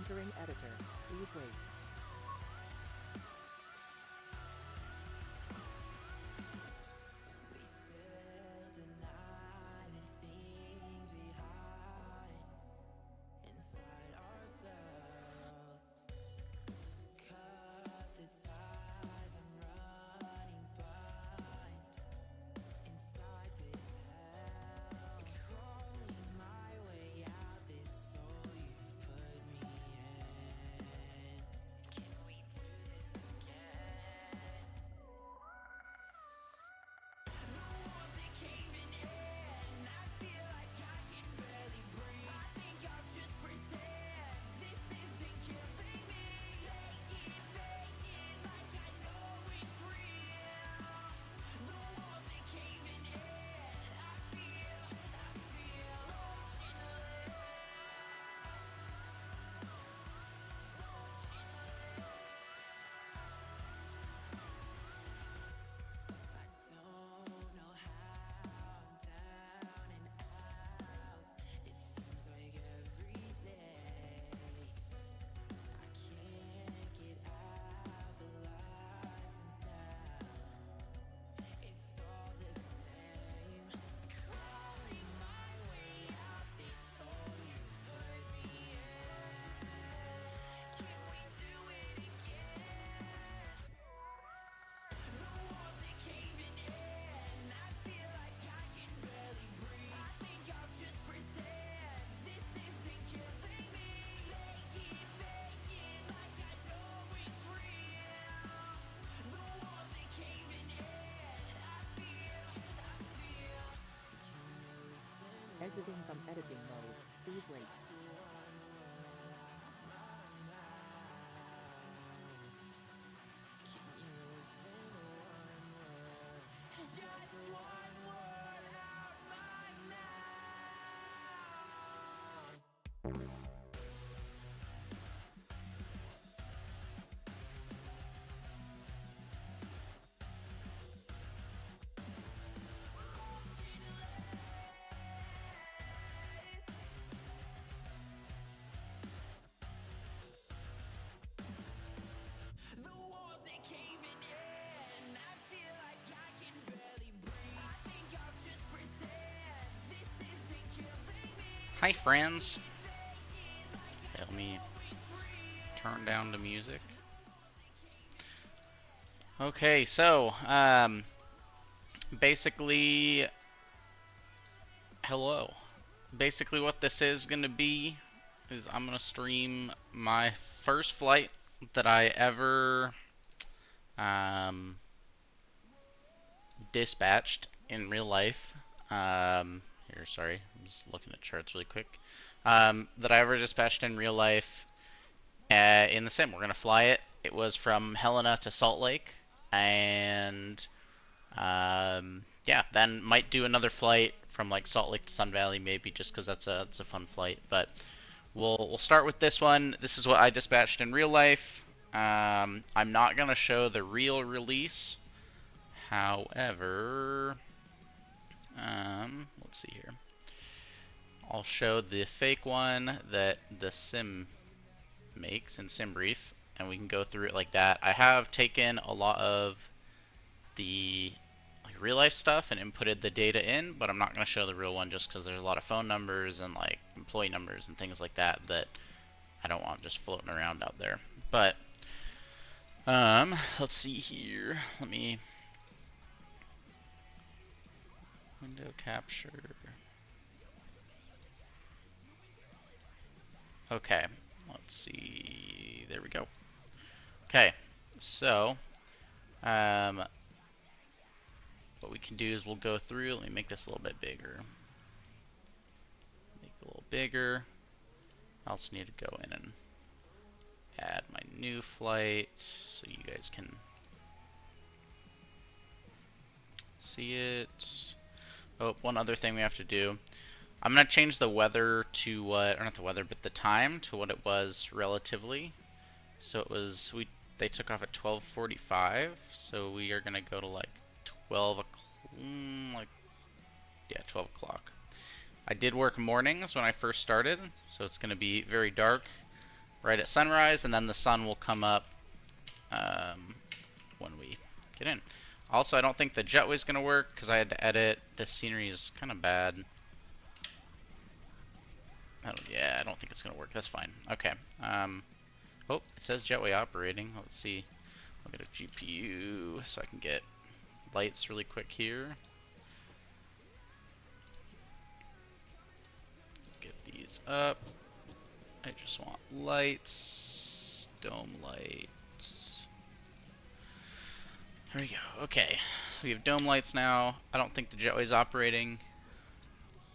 Entering editor. Please wait. We still deny the things we hide inside ourselves. Cut the ties, I'm running blind inside this hell. Crawling my way out this hole you've put me in. Can we do this again? The walls are caving in. I feel like I can barely breathe. I think I'll just pretend this isn't killing me. Fake it like I know it's real. The walls are caving in. I feel motionless. I don't know how I'm down and out. It seems like every day I can't get out the lights and sound. It's all the same. Crawling my way out this hole you've put me in. Can we do it again? The walls are caving in. I feel like I can barely breathe. I think I'll just pretend this isn't killing me. Fake it like I know it's real. The walls are caving in. I feel. Can you listen to Exiting from editing mode. Please wait. just one word out my mouth? Can you listen to one word? Just one word out my mouth. The walls are caving in. I feel like I can barely breathe. I think I'll just pretend this isn't killing me. Hi friends. Let me turn down the music. Okay, so basically, hello. Basically what this is gonna be is I'm gonna stream my first flight that I ever dispatched in real life. Here, sorry, I'm just looking at charts really quick. That I ever dispatched in real life in the sim. We're gonna fly it. It was from Helena to Salt Lake, and yeah, then might do another flight from like Salt Lake to Sun Valley, maybe, just because that's a fun flight. But we'll start with this one. This is what I dispatched in real life. I'm not gonna show the real release. However, let's see here. I'll show the fake one that the sim makes in SimBrief, and we can go through it like that. I have taken a lot of the like real life stuff and inputted the data in, but I'm not going to show the real one just because there's a lot of phone numbers and like employee numbers and things like that that I don't want just floating around out there. But let's see here. Let me window capture. Okay, let's see. There we go. Okay, so what we can do is we'll go through. Let me make this a little bit bigger. Make it a little bigger. I also need to go in and add my new flight so you guys can see it. Oh, one other thing we have to do. I'm going to change the weather to what, or not the weather, but the time to what it was relatively. So it was, they took off at 12:45, so we are going to go to like 12 o'clock, yeah, 12 o'clock. I did work mornings when I first started, so it's going to be very dark. right at sunrise, and then the sun will come up when we get in. Also, I don't think the jetway is going to work because I had to edit. This scenery is kind of bad. Yeah, I don't think it's going to work. That's fine. Okay. Oh, it says jetway operating. Let's see. I'll get a GPU so I can get lights really quick here. Get these up. I just want lights. Dome lights. There we go. Okay. We have dome lights now. I don't think the jetway's operating.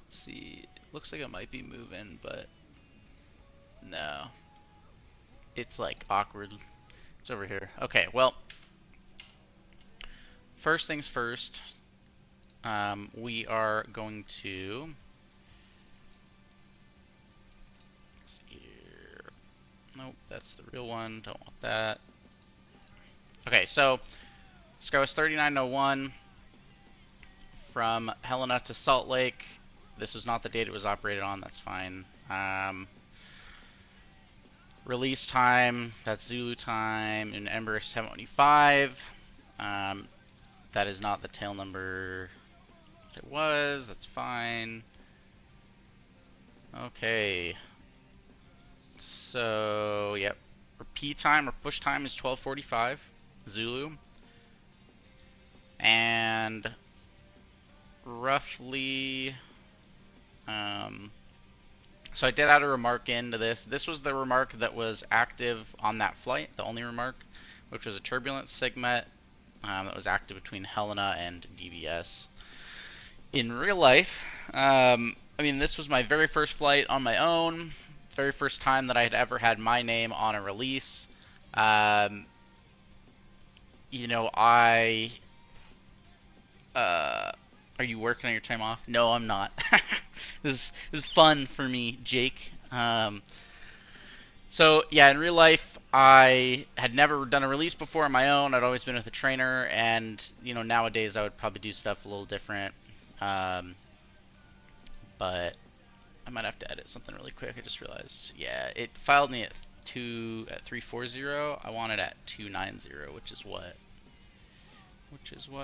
Let's see. It looks like it might be moving, but no. It's like awkward. It's over here. Okay, well, first things first. We are going to, let's see here. Nope, that's the real one. Don't want that. Okay, so sky was 3901 from Helena to Salt Lake. This was not the date it was operated on. That's fine. Release time, that's Zulu time in Ember 725. That is not the tail number that it was. That's fine. Okay. So, yep. Repeat time or push time is 12:45 Zulu. And roughly, so I did add a remark into this. This was the remark that was active on that flight, the only remark, which was a turbulence segment that was active between Helena and DBS. In real life, I mean, this was my very first flight on my own, very first time that I had ever had my name on a release. You know, are you working on your time off? No, I'm not. This is fun for me, Jake. So yeah, in real life, I had never done a release before on my own. I'd always been with a trainer, and you know, nowadays I would probably do stuff a little different. But I might have to edit something really quick. I just realized. Yeah, it filed me at 340. I want it at 290, which is what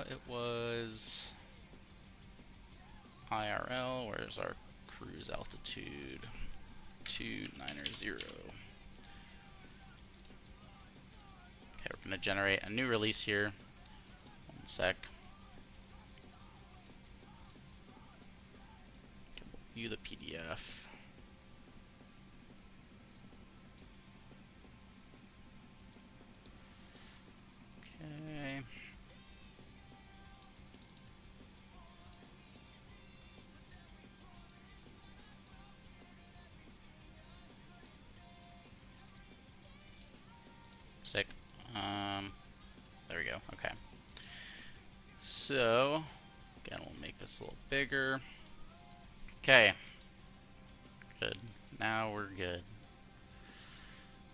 it was. IRL, where's our cruise altitude? 290. Okay, we're gonna generate a new release here. One sec. Okay, we'll view the PDF. Okay. Sick. There we go. Okay. So, again, we'll make this a little bigger. Okay. Good. Now we're good.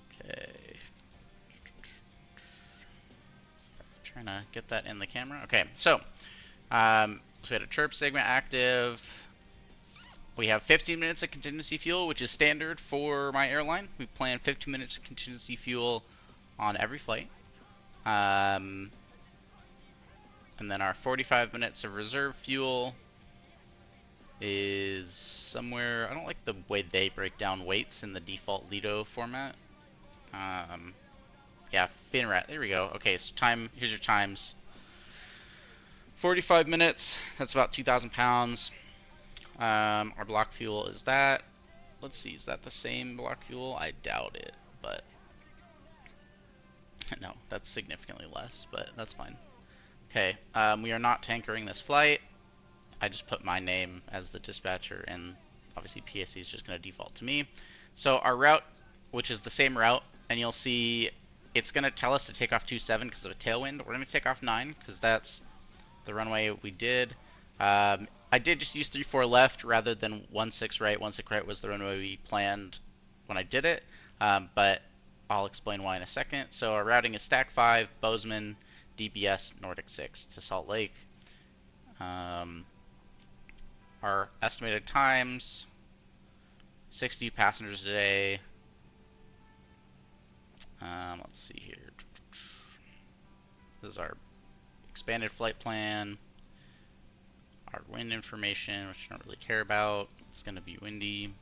Okay. Trying to get that in the camera. Okay. So we had a chirp segment active. We have 15 minutes of contingency fuel, which is standard for my airline. We plan 15 minutes of contingency fuel on every flight. And then our 45 minutes of reserve fuel is somewhere, I don't like the way they break down weights in the default Lido format. Yeah, FinRat, there we go. Okay, so here's your times. 45 minutes, that's about 2,000 pounds. Our block fuel is that. Let's see, is that the same block fuel? I doubt it, but no, that's significantly less, but that's fine. Okay, we are not tankering this flight. I just put my name as the dispatcher, and obviously PSC is just going to default to me. So our route, which is the same route, and you'll see it's going to tell us to take off 27 because of a tailwind. We're going to take off 9 because that's the runway we did. I did just use 34 left rather than 16 right. 16 right was the runway we planned when I did it, but I'll explain why in a second. So our routing is Stack 5, Bozeman, DBS, Nordic 6 to Salt Lake. Our estimated times, 60 passengers a day, Let's see here. This is our expanded flight plan. Our wind information, which I don't really care about. It's going to be windy.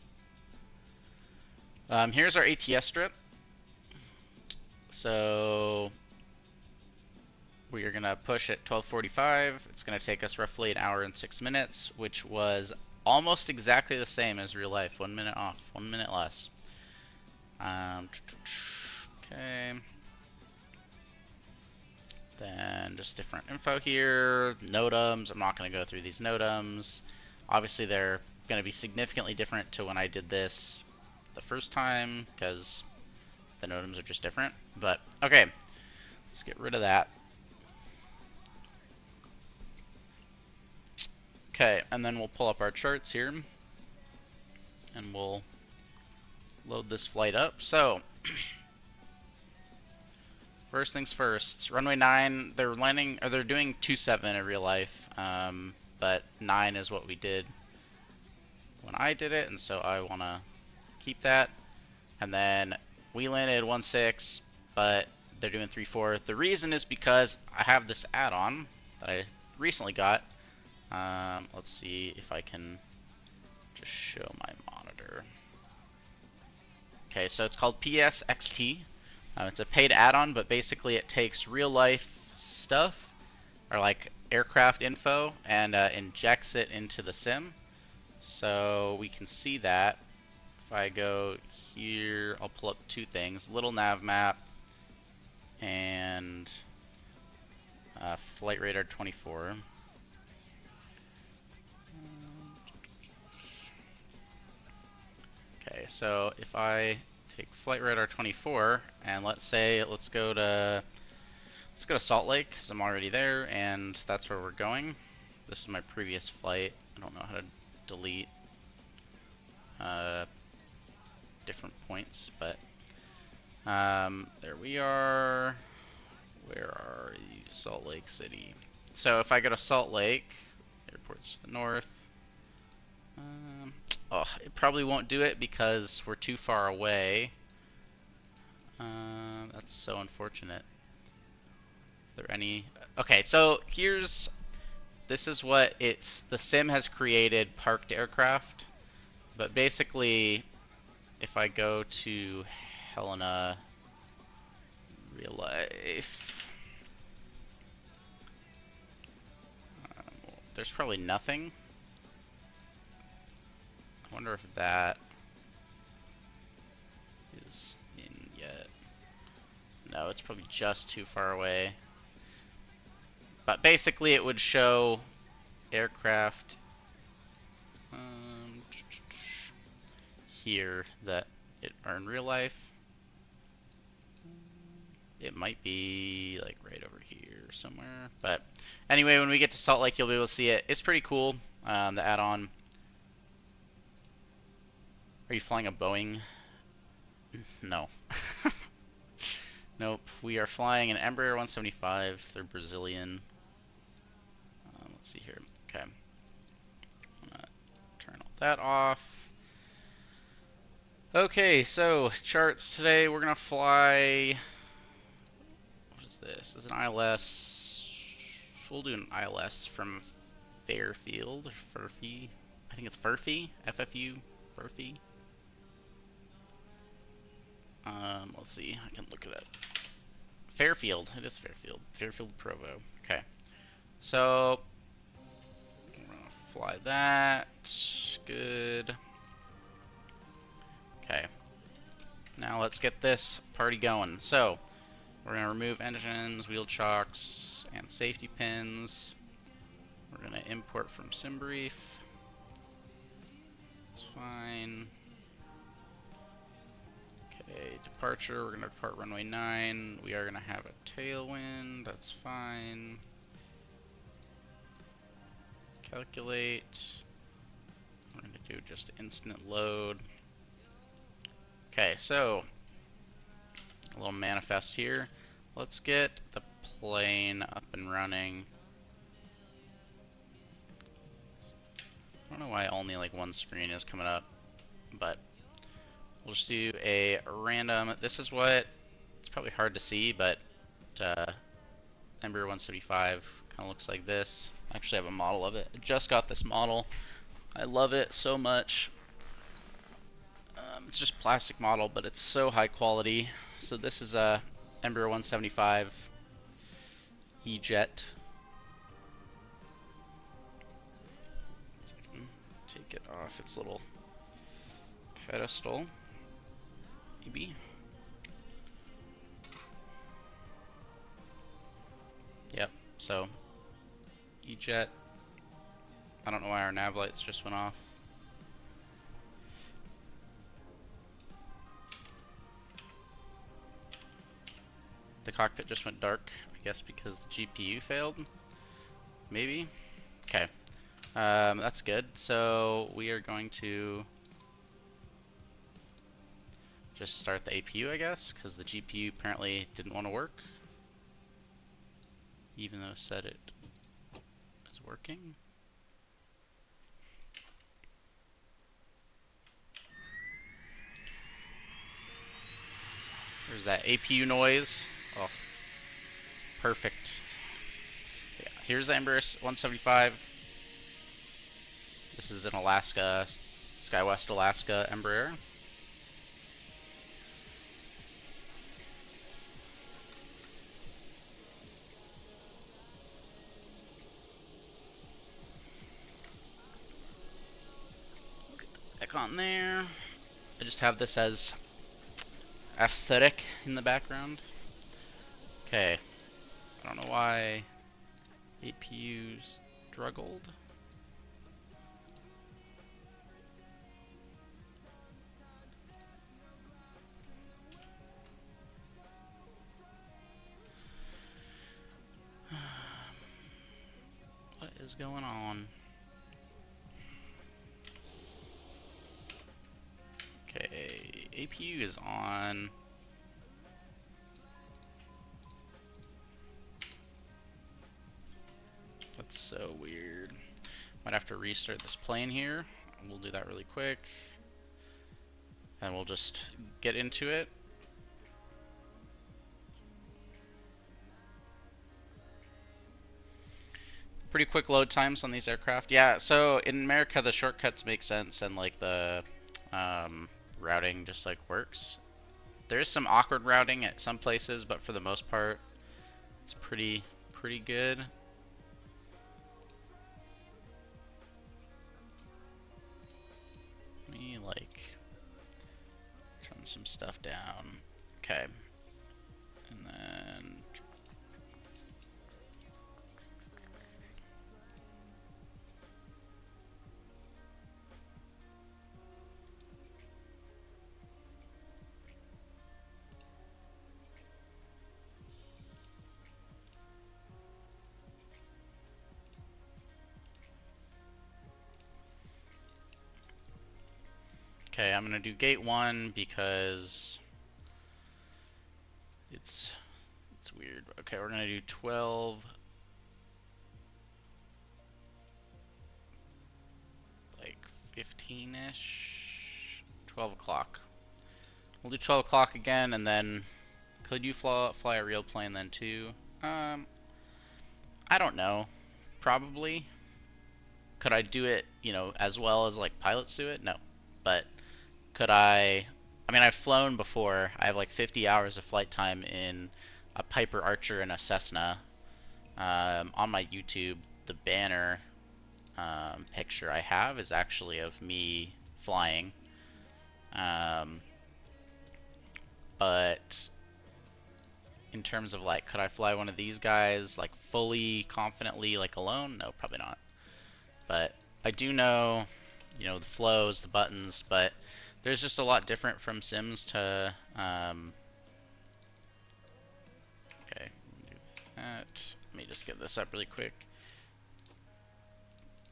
Here's our ATS strip. So we are going to push at 12:45. It's going to take us roughly an hour and 6 minutes, which was almost exactly the same as real life. 1 minute off, 1 minute less. Okay. Then just different info here. NOTAMs. I'm not going to go through these NOTAMs. Obviously, they're going to be significantly different to when I did this the first time because the NOTAMs are just different. But okay, let's get rid of that. Okay, and then we'll pull up our charts here and we'll load this flight up. So first things first, runway 9, they're landing, or they're doing 27 in real life, but 9 is what we did when I did it, and so I want to keep that. And then we landed 16, but they're doing 34. The reason is because I have this add-on that I recently got. Let's see if I can just show my monitor. Okay, so it's called PSXT. It's a paid add-on, but basically it takes real-life stuff, or like aircraft info, and injects it into the sim. So we can see that. If I go here, I'll pull up two things: little nav map and flight radar 24. Okay, so if I take flight radar 24 and let's go to Salt Lake because I'm already there and that's where we're going. This is my previous flight. I don't know how to delete different points, but there we are. Where are you? Salt Lake City. So if I go to Salt Lake, airport's to the north. Oh, it probably won't do it because we're too far away. That's so unfortunate. Is there any? Okay, so this is what the sim has created: parked aircraft. But basically, if I go to Helena real life, there's probably nothing. I wonder if that is in yet. No, it's probably just too far away. But basically it would show aircraft here that are in real life. It might be like right over here somewhere. But anyway, when we get to Salt Lake, you'll be able to see it. It's pretty cool, the add-on. Are you flying a Boeing? No. Nope. We are flying an Embraer 175. They're Brazilian. Let's see here. Okay. I'm gonna turn all that off. Okay, so charts today. We're gonna fly. What is this? This is an ILS. We'll do an ILS from Fairfield or Furphy. I think it's Furphy. FFU. Furphy. Let's see, I can look it up. Fairfield, it is Fairfield. Fairfield Provo. Okay. So, we're gonna fly that. Good. Okay. Now let's get this party going. So, we're gonna remove engines, wheel chocks, and safety pins. We're gonna import from SimBrief. It's fine. Okay, departure, we're going to depart runway 9. We are going to have a tailwind, that's fine. Calculate. We're going to do just instant load. Okay, so a little manifest here. Let's get the plane up and running. I don't know why only like one screen is coming up, but we'll just do a random. This is what it's It's probably hard to see, but Ember 175 kind of looks like this. I actually have a model of it. I just got this model. I love it so much. It's just plastic model, but it's so high quality. So this is a Ember 175 E-Jet. Take it off its little pedestal, maybe. Yep, so E-Jet. I don't know why our nav lights just went off. The cockpit just went dark, I guess because the GPU failed, maybe? Okay, that's good. So we are going to just start the APU, I guess, because the GPU apparently didn't want to work, even though it said it was working. There's that APU noise. Oh, perfect. Yeah, here's the Ember 175. This is an Alaska, SkyWest Alaska Embraer. Get the icon there. I just have this as aesthetic in the background. Okay, I don't know why APUs struggled. What is going on? Okay, APU is on. That's so weird. Might have to restart this plane here. We'll do that really quick. And we'll just get into it. Pretty quick load times on these aircraft. Yeah, so in America the shortcuts make sense and like the routing just like works. There is some awkward routing at some places, but for the most part it's pretty good. Let me like turn some stuff down. Okay. And then okay, I'm gonna do gate 1 because it's weird. Okay, we're gonna do 12, like 15-ish, 12 o'clock. We'll do 12 o'clock again, and then could you fly a real plane then too? I don't know. Probably. Could I do it, you know, as well as like pilots do it? No. But could I mean, I've flown before. I have like 50 hours of flight time in a Piper Archer and a Cessna. On my YouTube, the banner picture I have is actually of me flying. But in terms of like, could I fly one of these guys like fully confidently like alone? No, probably not. But I do know, you know, the flows, the buttons, but there's just a lot different from Sims to okay, do that. Let me just get this up really quick.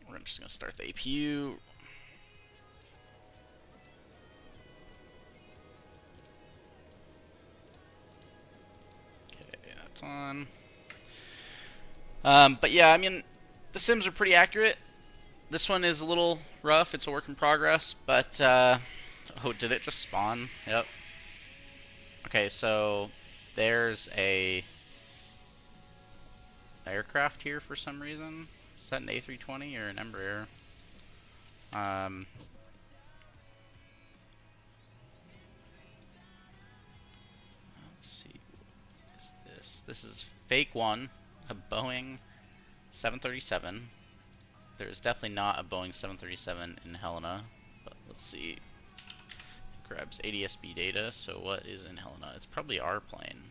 We're just gonna start the APU. Okay, that's on. But yeah, I mean, the Sims are pretty accurate. This one is a little rough. It's a work in progress, but oh, did it just spawn? Yep. Okay, so there's a aircraft here for some reason. Is that an A320 or an Embraer? Let's see. What is this? This is fake one, a Boeing 737. There's definitely not a Boeing 737 in Helena, but let's see. It grabs ADS-B data, so what is in Helena? It's probably our plane.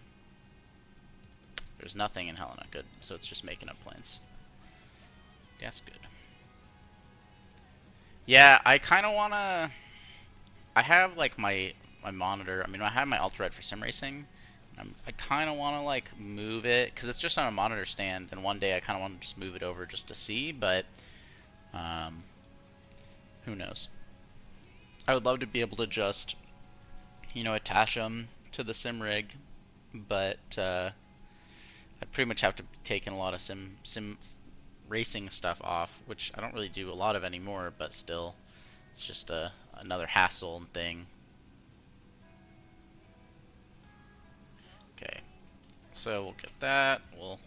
There's nothing in Helena. Good. So it's just making up planes. That's good. Yeah, I kind of want to... I have, like, my monitor. I mean, I have my ultra-red for sim racing. I kind of want to, like, move it, because it's just on a monitor stand, and one day I kind of want to just move it over just to see, but... who knows? I would love to be able to just, you know, attach them to the sim rig, but... I'd pretty much have to be taking a lot of sim racing stuff off, which I don't really do a lot of anymore, but still, it's just another hassle and thing. Okay, so we'll get that. We'll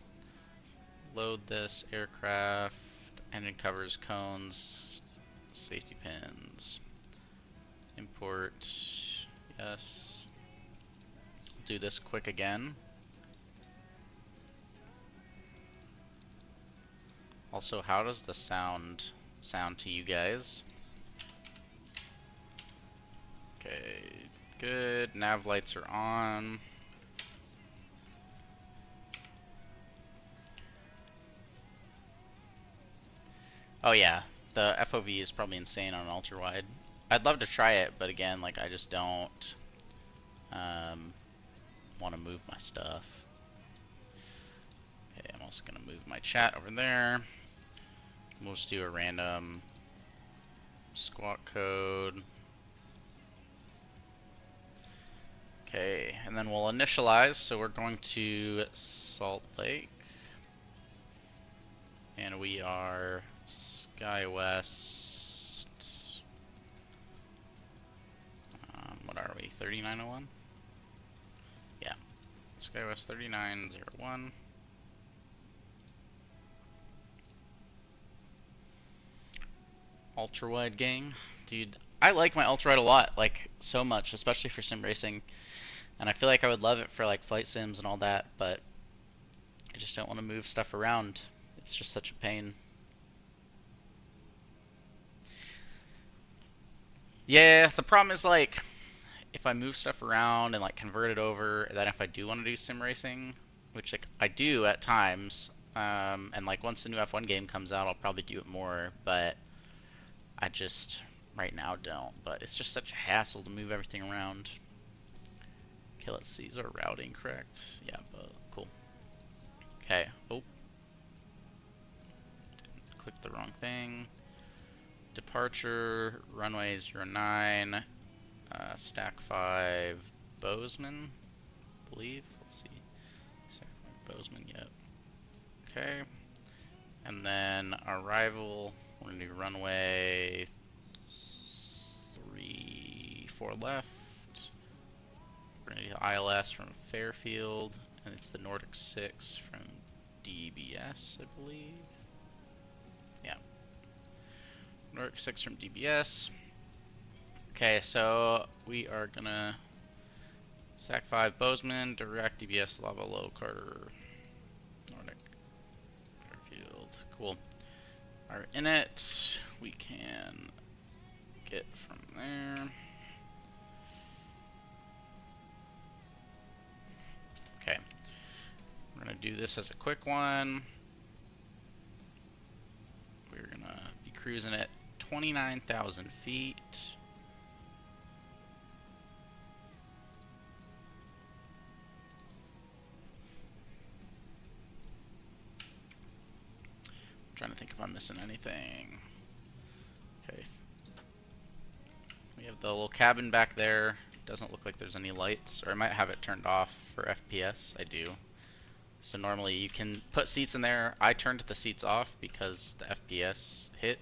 load this aircraft, engine covers, cones, safety pins, import, yes. Do this quick again. Also, how does the sound to you guys? Okay, good. Nav lights are on. Oh yeah, the FOV is probably insane on an ultra wide. I'd love to try it, but again, like I just don't want to move my stuff. Okay, I'm also gonna move my chat over there. We'll just do a random squawk code. Okay, and then we'll initialize. So we're going to Salt Lake. And we are SkyWest. What are we? 3901? Yeah. SkyWest 3901. Ultra wide gang, dude. I like my ultra wide a lot, like so much, especially for sim racing. And I feel like I would love it for like flight sims and all that, but I just don't want to move stuff around. It's just such a pain. Yeah, the problem is like if I move stuff around and like convert it over, then if I do want to do sim racing, which like I do at times, and like once the new F1 game comes out, I'll probably do it more, but I just right now don't. But it's just such a hassle to move everything around. Okay, let's see. Is our routing correct? Yeah, but cool. Okay. Oh. Click the wrong thing. Departure, runway 09, stack 5, Bozeman, I believe. Let's see. Stack 5, Bozeman, yep. Okay. And then arrival, we're going to do runway 34 left. We're going to do ILS from Fairfield, and it's the Nordic 6 from DBS, I believe. Yeah. Nordic 6 from DBS. Okay, so we are going to SAC 5 Bozeman, direct DBS Lava Low Carter, Nordic Fairfield. Cool. Are in it. We can get from there. Okay. We're going to do this as a quick one. We're going to be cruising at 29,000 feet. I'm trying to think if I'm missing anything. Okay. We have the little cabin back there. Doesn't look like there's any lights, or I might have it turned off for FPS. I do. So normally you can put seats in there. I turned the seats off because the FPS hit.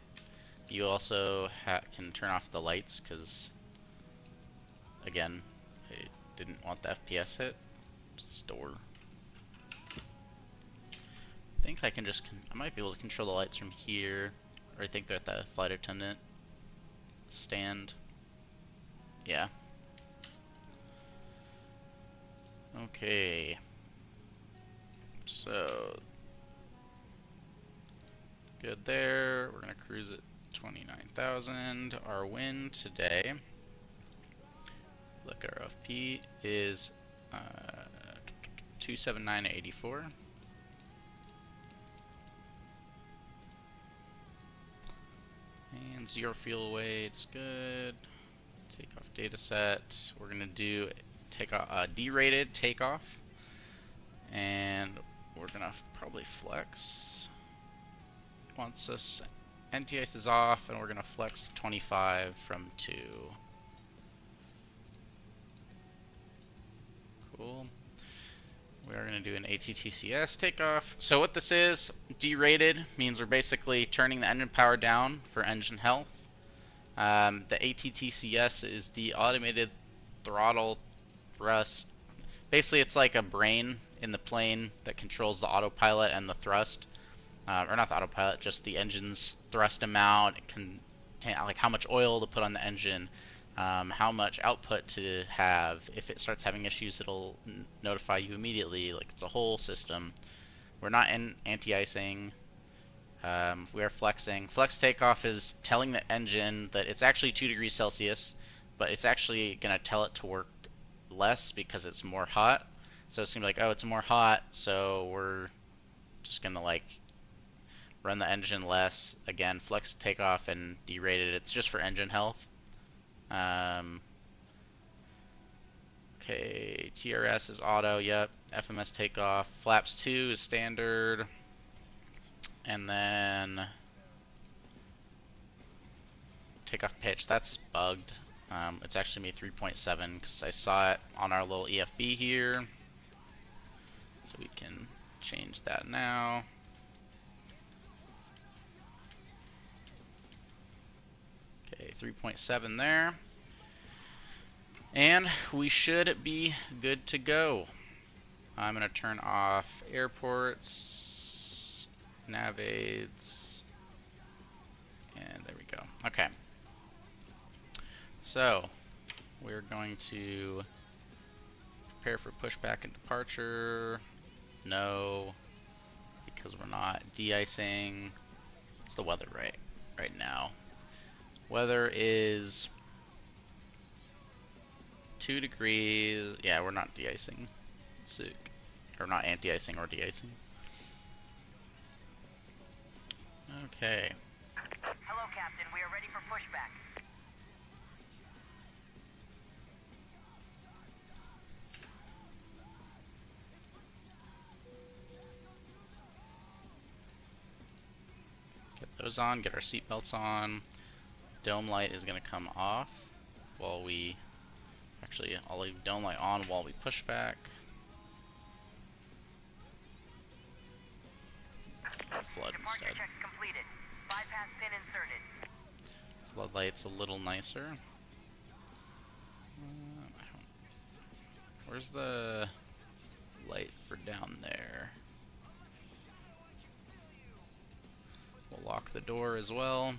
You also can turn off the lights because, again, I didn't want the FPS hit. Just door. I think I can just, I might be able to control the lights from here. Or I think they're at the flight attendant stand. Yeah. Okay. So, good there. We're gonna cruise at 29,000. Our win today, look at our FP, is 279.84. And 0 fuel weight is good. Takeoff data set. We're gonna do takeoff derated takeoff, and we're gonna probably flex. Once this anti-ice is off, and we're gonna flex to 25 from 2. Cool. We are going to do an ATTCS takeoff. So what this is, derated, means we're basically turning the engine power down for engine health. The ATTCS is the automated throttle thrust. Basically, it's like a brain in the plane that controls the autopilot and the thrust. Or not the autopilot, just the engine's thrust amount, like how much oil to put on the engine, how much output to have. If it starts having issues, it'll notify you immediately. Like, it's a whole system. We're not in anti-icing. We are flexing. Flex takeoff is telling the engine that it's actually 2 degrees Celsius, but it's actually going to tell it to work less because it's more hot. So it's going to be like, oh, it's more hot, so we're just going to like run the engine less. Again, flex takeoff and derated. It's just for engine health. Okay, TRS is auto, yep. FMS takeoff. Flaps 2 is standard. And then takeoff pitch, that's bugged. It's actually made 3.7 because I saw it on our little EFB here. So we can change that now. Okay, 3.7 there. And we should be good to go. I'm going to turn off airports, nav aids, and there we go. Okay. So, we're going to prepare for pushback and departure. No, because we're not de-icing. It's the weather right now. Weather is 2 degrees. Yeah, we're not de-icing. Sick. Or not anti-icing or de-icing. Okay. Hello, Captain. We are ready for pushback. Get those on, get our seatbelts on. Dome light is going to come off while we... Actually, I'll leave dome light on while we push back. Flood Departure instead. checks completed. Bypass pin inserted. Floodlight's a little nicer. Where's the light for down there? We'll lock the door as well.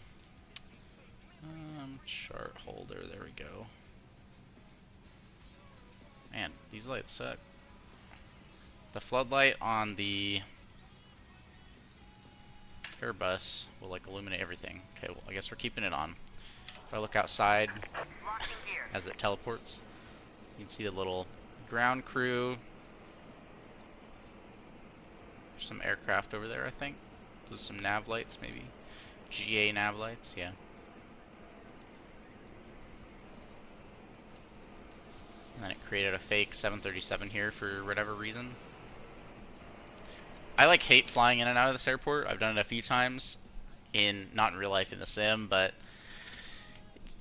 Chart holder, there we go. Man, these lights suck. The floodlight on the Airbus will like illuminate everything. Okay, well I guess we're keeping it on. If I look outside Locking gear. as it teleports, you can see the little ground crew. There's some aircraft over there, I think. There's some nav lights, maybe. GA nav lights, yeah. And then it created a fake 737 here for whatever reason. I like hate flying in and out of this airport. I've done it a few times, not in real life in the sim, but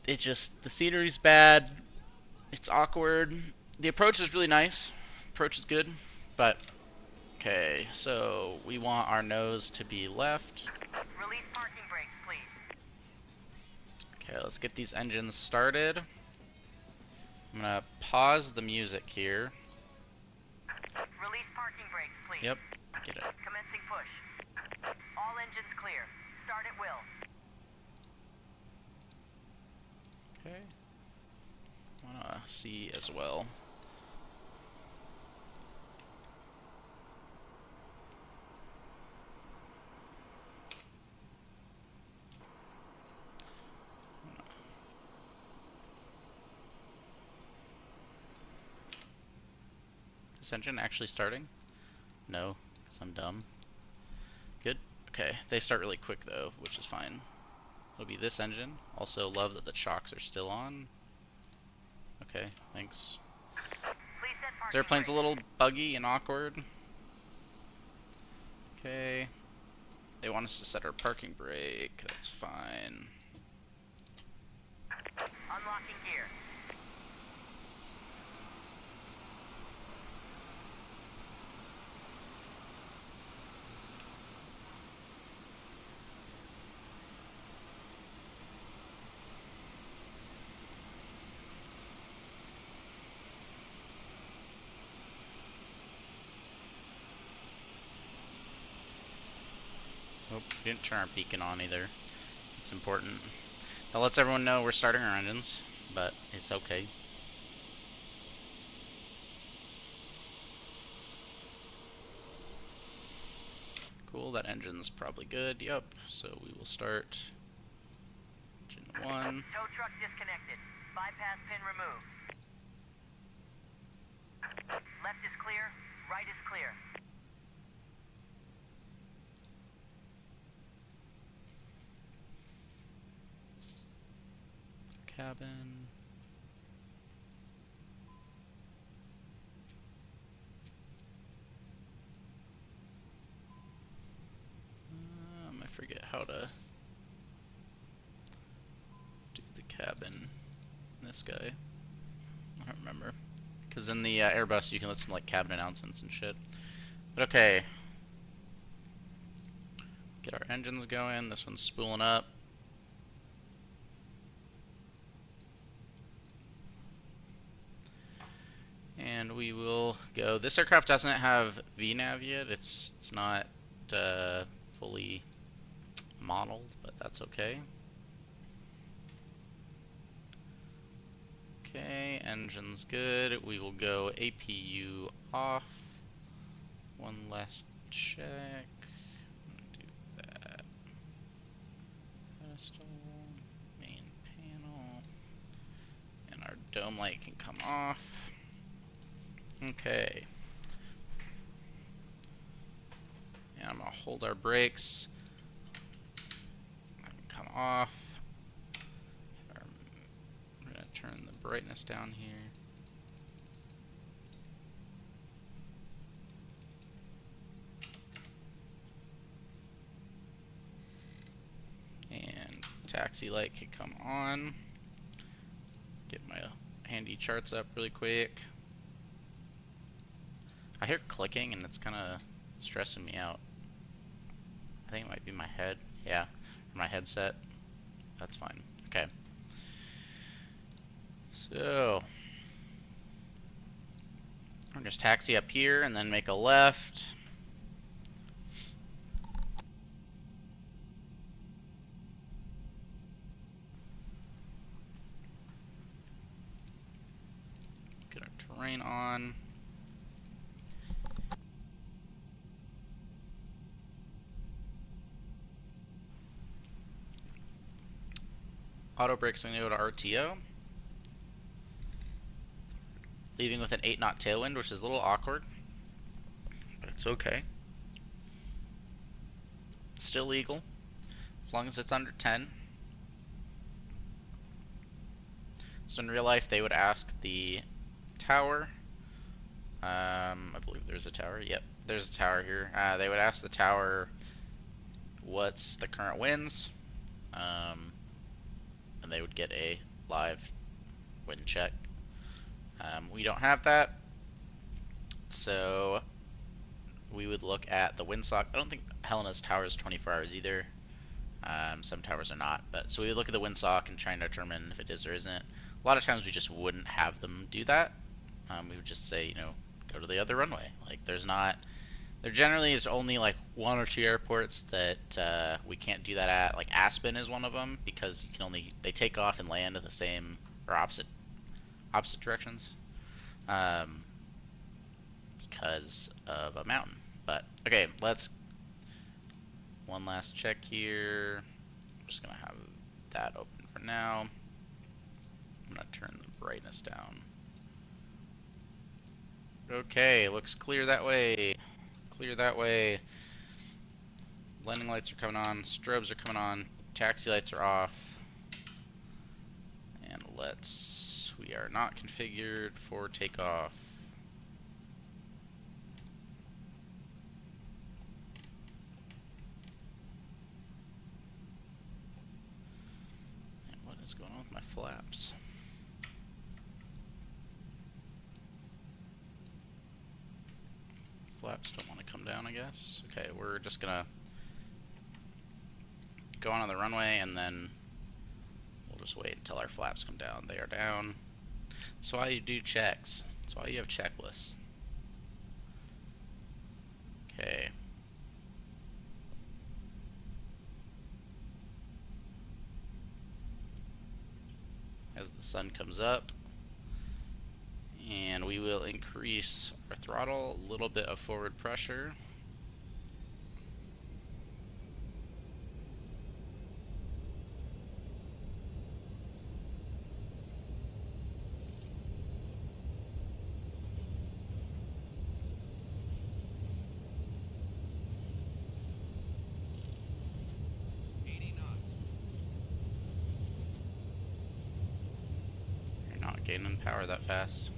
it just, the scenery's bad. It's awkward. The approach is really nice. Approach is good, but okay. So we want our nose to be left. Release parking brakes, please. Okay, let's get these engines started. I'm gonna pause the music here. brakes, please. Yep. Get it. Commencing push. All engines clear. Start at will. Okay. Wanna see as well. This engine actually starting? No, because I'm dumb. Good. Okay, they start really quick though, which is fine. It'll be this engine. Also love that the shocks are still on. Okay, thanks. Please set This parking airplane's a brakes. little buggy and awkward. Okay. They want us to set our parking brake. That's fine. Unlocking gear. Oh, we didn't turn our beacon on either. It's important. That lets everyone know we're starting our engines, but it's okay. Cool, that engine's probably good. Yep, so we will start engine 1. Tow truck disconnected. Bypass pin removed. Left is clear. Right is clear. Cabin. I forget how to do the cabin. This guy. I don't remember. Because in the Airbus you can listen to like cabin announcements and shit. But okay. Get our engines going. This one's spooling up. And we will go. This aircraft doesn't have VNAV yet. It's not fully modeled, but that's okay. Okay, engine's good. We will go APU off. One last check. Do that. Pedestal, main panel, and our dome light can come off. Okay. And I'm gonna hold our brakes. Come off. We're gonna turn the brightness down here. And taxi light can come on. Get my handy charts up really quick. I hear clicking and it's kind of stressing me out. I think it might be my head. Yeah, my headset. That's fine. Okay. So, I'll just taxi up here and then make a left. Get our terrain on. Auto brakes, I'm going to go to RTO. Leaving with an 8-knot tailwind, which is a little awkward, but it's okay. It's still legal, as long as it's under 10. So in real life, they would ask the tower. I believe there's a tower. Yep, there's a tower here. They would ask the tower what's the current winds, and they would get a live wind check. We don't have that, so we would look at the windsock. I don't think Helena's tower is 24 hours either. Some towers are not, but so we would look at the windsock and try and determine if it is or isn't. A lot of times we just wouldn't have them do that. We would just say, you know, go to the other runway. Like there's not There generally is only like 1 or 2 airports that we can't do that at. Like Aspen is one of them because you can only they take off and land at the same or opposite directions, um, because of a mountain. But okay, let's one last check here. I'm just gonna have that open for now. I'm gonna turn the brightness down. Okay, looks clear that way. Clear that way. Blending lights are coming on, strobes are coming on, taxi lights are off. And we are not configured for takeoff. And what is going on with my flaps? Flaps don't want to come down, I guess. Okay, we're just gonna go on the runway and then we'll just wait until our flaps come down. They are down. That's why you do checks. That's why you have checklists. Okay. As the sun comes up, and we will increase our throttle, a little bit of forward pressure. You're not gaining power that fast.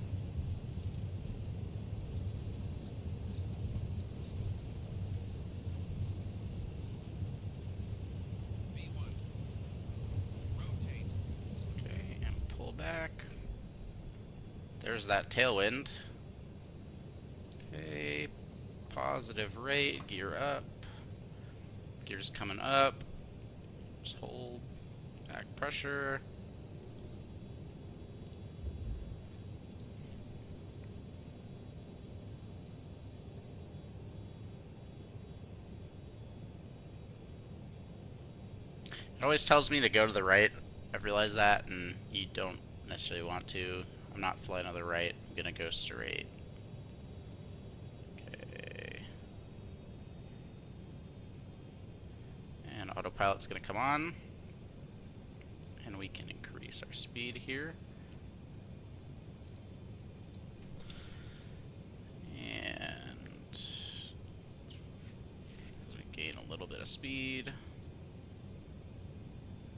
Okay, and pull back. There's that tailwind. Okay, positive rate, gear up. Gears coming up. Just hold back pressure. It always tells me to go to the right. I've realized that, and you don't necessarily want to. I'm not flying to the right. I'm gonna go straight. Okay. And autopilot's gonna come on. And we can increase our speed here. And as we gain a little bit of speed.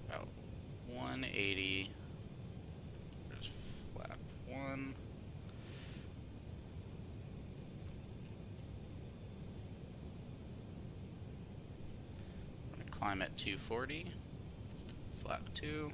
About 180. There's flap 1. I'm going to climb at 240. Flap 2.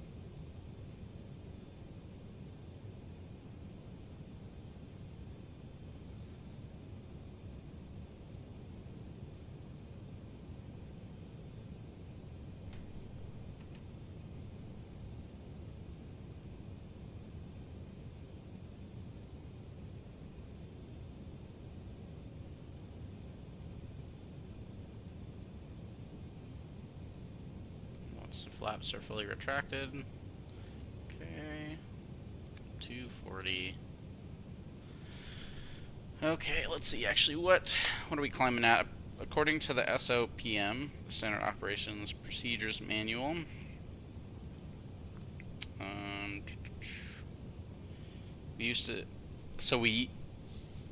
Once the flaps are fully retracted. Okay. 240. Okay, let's see actually what are we climbing at? According to the SOPM, the Standard Operations Procedures Manual, we used to,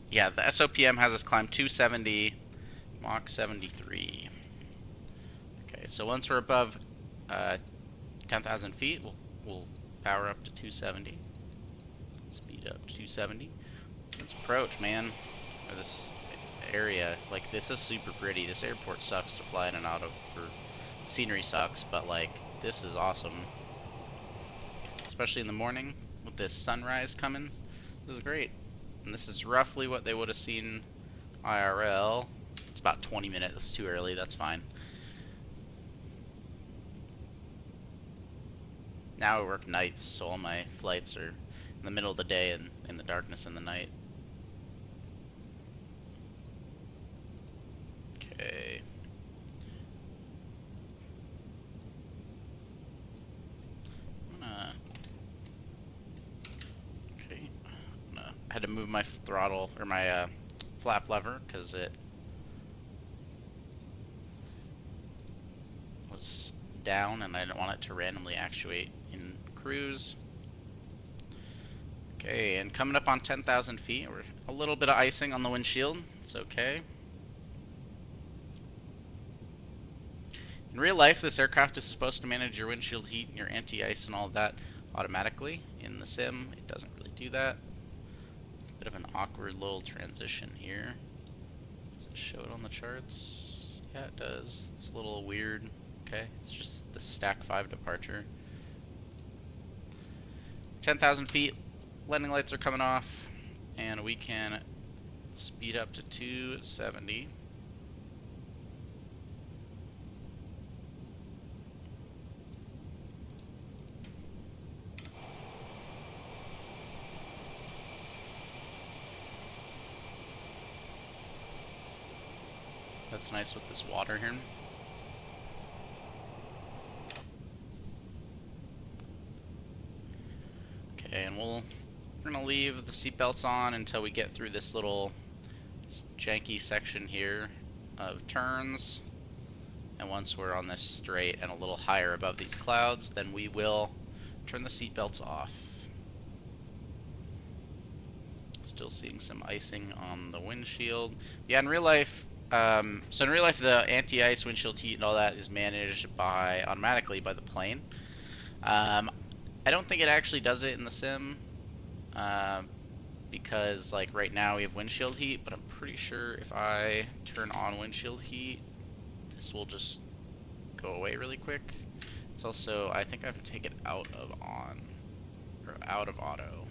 yeah, the SOPM has us climb 270, Mach 73. Okay, so once we're above 10,000 feet, we'll power up to 270. Speed up to 270. Let's approach, man. Or this area, like, this is super pretty. This airport sucks to fly in and out of. For scenery sucks, but like, this is awesome. Especially in the morning with this sunrise coming. This is great. And this is roughly what they would have seen IRL. It's about 20 minutes. It's too early. That's fine. Now I work nights, so all my flights are in the middle of the day and in the darkness in the night. my throttle or my flap lever because it was down and I didn't want it to randomly actuate in cruise. Okay, and coming up on 10,000 feet, we're a little bit of icing on the windshield. It's okay. In real life, this aircraft is supposed to manage your windshield heat and your anti-ice and all of that automatically. In the sim, it doesn't really do that. Bit of an awkward little transition here. Does it show it on the charts? Yeah, it does. It's a little weird. Okay, it's just the stack 5 departure. 10,000 feet, landing lights are coming off, and we can speed up to 270. That's nice with this water here. Okay, and we're gonna leave the seatbelts on until we get through this little janky section here of turns. And once we're on this straight and a little higher above these clouds, then we will turn the seatbelts off. Still seeing some icing on the windshield. Yeah, in real life, so in real life, the anti-ice, windshield heat, and all that is managed automatically by the plane. I don't think it actually does it in the sim, because like right now we have windshield heat, but I'm pretty sure if I turn on windshield heat, this will just go away really quick. It's also, I think I have to take it out of on, or out of auto.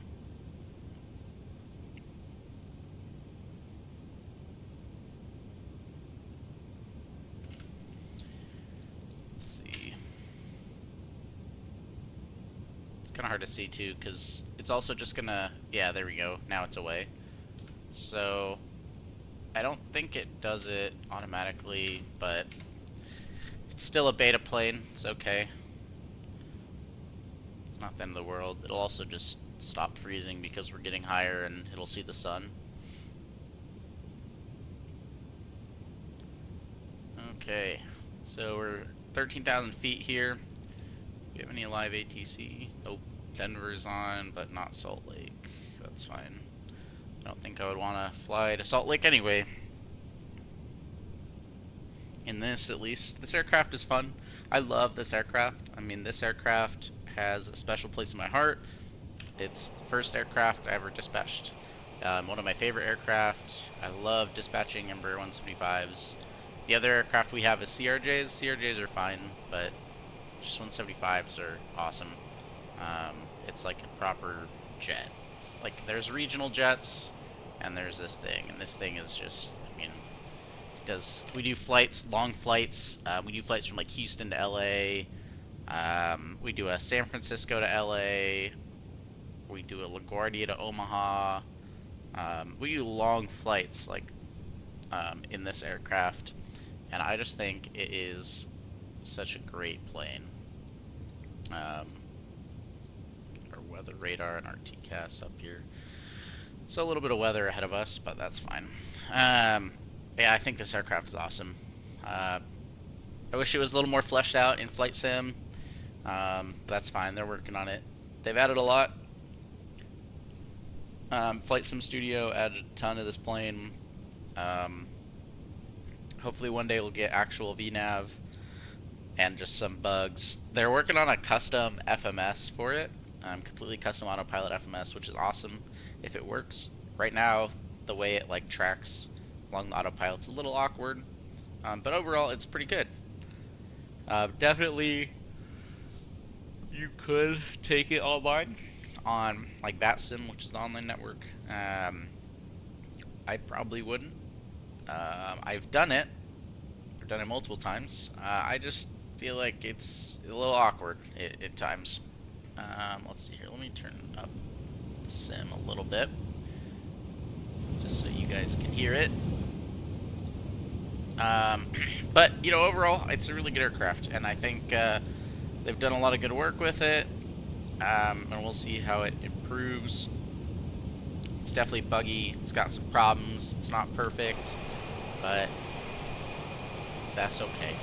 Kind of hard to see too because it's also just gonna, yeah, there we go, now it's away. So I don't think it does it automatically, but it's still a beta plane. It's okay, it's not the end of the world. It'll also just stop freezing because we're getting higher and it'll see the sun. Okay, so we're 13,000 feet here. Do you have any live ATC? Nope. Denver's on, but not Salt Lake. That's fine. I don't think I would want to fly to Salt Lake anyway. In this, at least. This aircraft is fun. I love this aircraft. I mean, this aircraft has a special place in my heart. It's the first aircraft I ever dispatched. One of my favorite aircraft. I love dispatching Embraer 175s. The other aircraft we have is CRJs. CRJs are fine, but just 175s are awesome. It's like a proper jet. It's like there's regional jets, and there's this thing, and this thing is just, I mean, we do flights, long flights. We do flights from like Houston to LA. We do a San Francisco to LA. We do a LaGuardia to Omaha. We do long flights like in this aircraft, and I just think it is such a great plane. Our weather radar and our TCAS up here. So a little bit of weather ahead of us, but that's fine. Yeah, I think this aircraft is awesome. I wish it was a little more fleshed out in Flight Sim. That's fine, they're working on it. They've added a lot. Flight Sim Studio added a ton of this plane. Hopefully one day we'll get actual VNAV and just some bugs. They're working on a custom FMS for it, completely custom autopilot FMS, which is awesome if it works. Right now, the way it like tracks along the autopilot's a little awkward, but overall it's pretty good. Definitely, you could take it online on like BatSim, which is the online network. I probably wouldn't. I've done it. I've done it multiple times. I just feel like it's a little awkward at times. Let's see here. Let me turn up the sim a little bit, just so you guys can hear it. But you know, overall, it's a really good aircraft, and I think they've done a lot of good work with it. And we'll see how it improves. It's definitely buggy. It's got some problems. It's not perfect, but that's okay.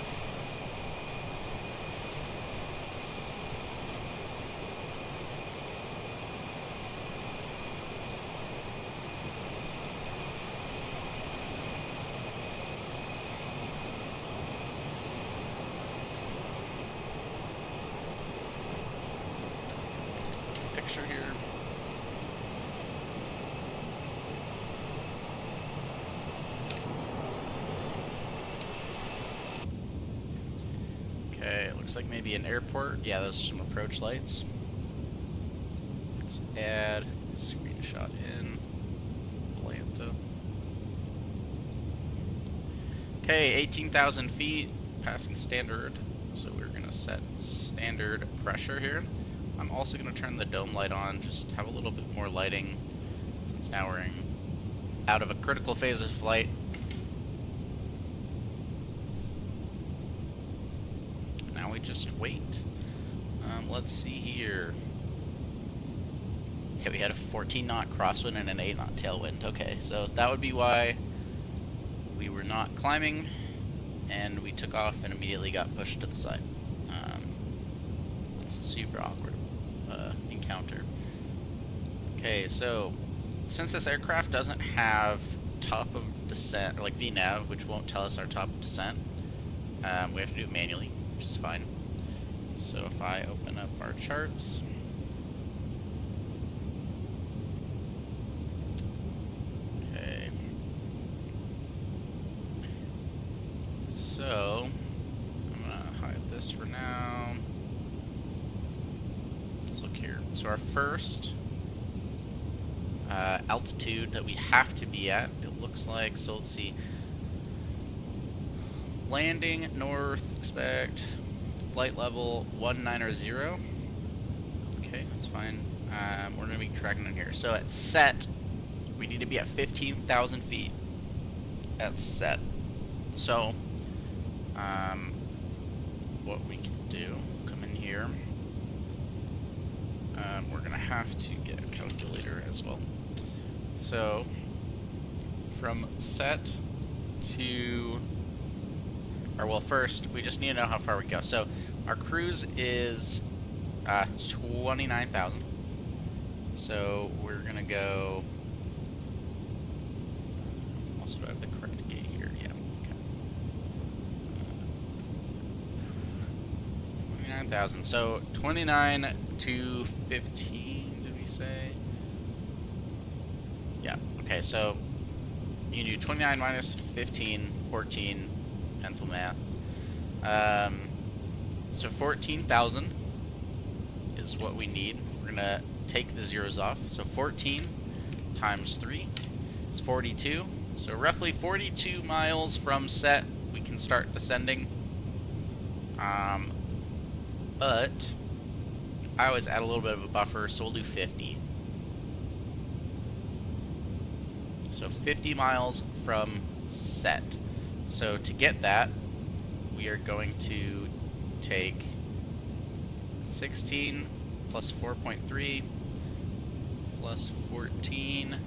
Picture here. Okay, it looks like maybe an airport. Yeah, those are some approach lights. Let's add screenshot in Atlanta. Okay, 18,000 feet, passing standard. So we're gonna set standard pressure here. I'm also gonna turn the dome light on, just have a little bit more lighting, since now we're out of a critical phase of flight. Now we just wait. Let's see here. Yeah, we had a 14 knot crosswind and an 8 knot tailwind. Okay, so that would be why we were not climbing, and we took off and immediately got pushed to the side. It's a super awkward encounter. Okay, so since this aircraft doesn't have top of descent, or like VNAV, which won't tell us our top of descent, we have to do it manually, which is fine. So if I open up our charts, okay, so I'm gonna hide this for now. Let's look here. So our first altitude that we have to be at, it looks like, so let's see, landing north, expect flight level 190. Okay, that's fine. We're going to be tracking in here. So at set, we need to be at 15,000 feet at set. So, what we can do, come in here. We're going to have to get a calculator as well. So, from set to, or well, first, we just need to know how far we go. So, our cruise is 29,000. So, we're going to go, also do I have the correct gate here? Yeah, okay. 29,000. So, 29 to 15, did we say? Yeah, okay, so you do 29 minus 15, 14, mental math. So 14,000 is what we need. We're gonna take the zeros off. So 14 times 3 is 42. So roughly 42 miles from set, we can start descending. But I always add a little bit of a buffer, so we'll do 50. So 50 miles from set. So to get that, we are going to take 16 plus 4.3 plus 14.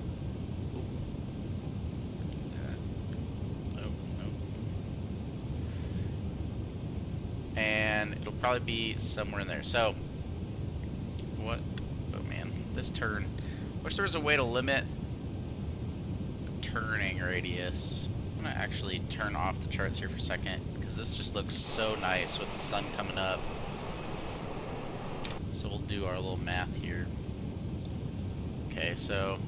And it'll probably be somewhere in there. So, what? Oh man, this turn. Wish there was a way to limit turning radius. I'm gonna actually turn off the charts here for a second, because this just looks so nice with the sun coming up. So we'll do our little math here. Okay, so,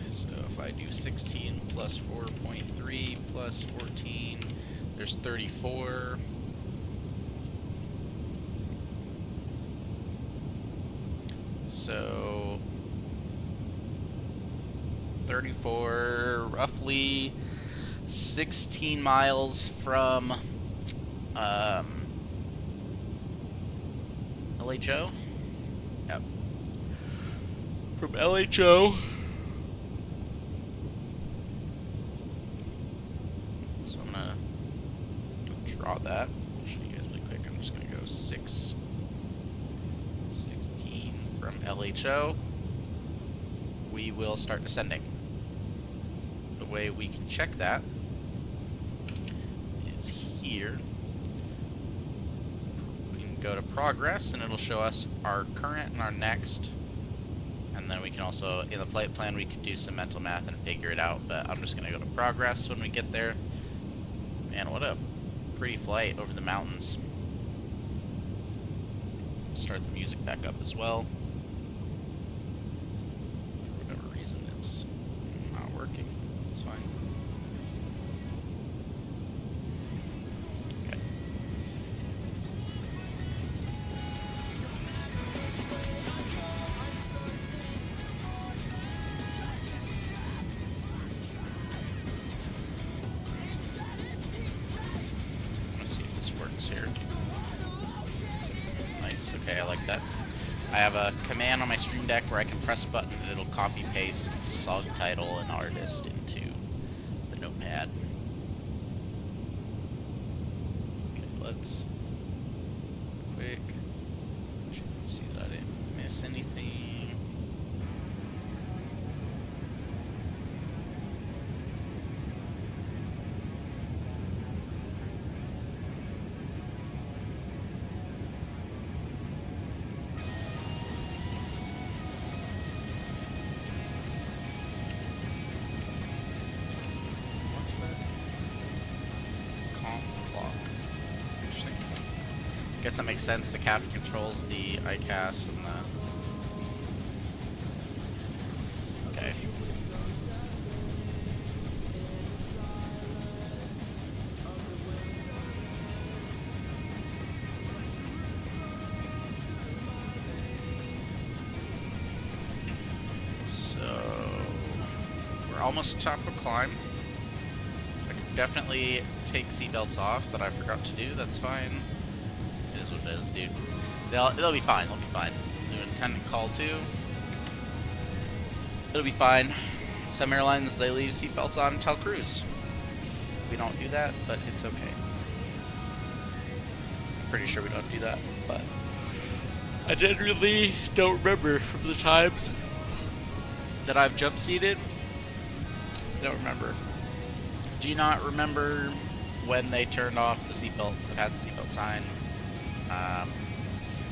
so if I do 16 plus 4.3 plus 14, there's 34. So 34, roughly 16 miles from LHO. Yep. From LHO. So I'm gonna draw that. I'll show you guys really quick. I'm just gonna go 16 from LHO. we will start descending. The way we can check that is here. We can go to progress and it'll show us our current and our next. And then we can also, in the flight plan, we could do some mental math and figure it out, but I'm just gonna go to progress when we get there. Man, what a pretty flight over the mountains. Start the music back up as well. For whatever reason, it's not working. It's fine. Okay. Let's see if this works here. Nice, okay, I like that. I have a command on my Stream Deck where I can press a button and it'll copy paste the song title and artist into the notepad. Okay, let's quick. Let's see that I didn't miss anything. What's that? Calm clock. Interesting. I guess that makes sense. The captain controls the ICAS and the. Okay. So we're almost at top of climb. I could definitely take seatbelts off that I forgot to do. That's fine. It is what it is, dude. They'll be fine. They'll be fine. Do an attendant call too. It'll be fine. Some airlines, they leave seatbelts on until cruise. We don't do that, but it's okay. I'm pretty sure we don't do that, but I generally don't remember from the times that I've jump seated. I don't remember. Do you not remember when they turned off the seatbelt, the passenger seatbelt sign?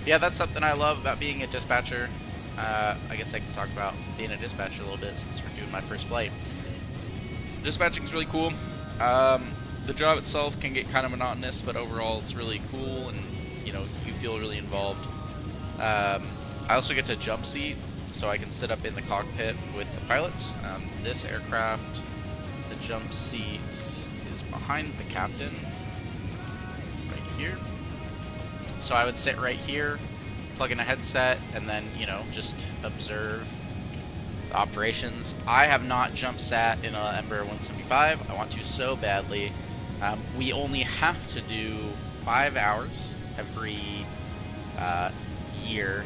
Yeah, that's something I love about being a dispatcher. I guess I can talk about being a dispatcher a little bit since we're doing my first flight. Dispatching is really cool. The job itself can get kind of monotonous, but overall it's really cool, and you know, you feel really involved. I also get to jump seat, so I can sit up in the cockpit with the pilots. This aircraft, the jump seat is behind the captain, right here. So I would sit right here, plug in a headset, and then, you know, just observe the operations. I have not jump sat in a Embraer 175. I want to so badly. We only have to do 5 hours every year,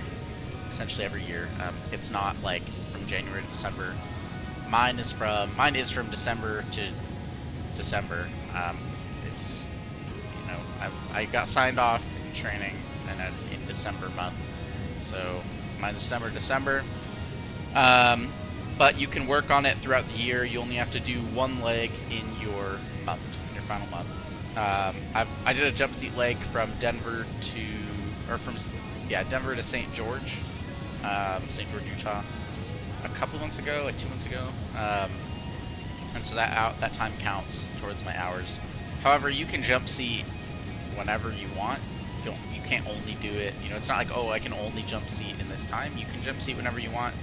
essentially every year. It's not like from January to December. Mine is from December to December. It's, you know, I got signed off in training and in December month, so mine December. But you can work on it throughout the year. You only have to do one leg in your month, in your final month. I did a jump seat leg from Denver to St. George, Utah, a couple months ago, like 2 months ago. And so that time counts towards my hours. However, you can jump seat whenever you want. You can't only do it, you know, it's not like, oh, I can only jump seat in this time. You can jump seat whenever you want,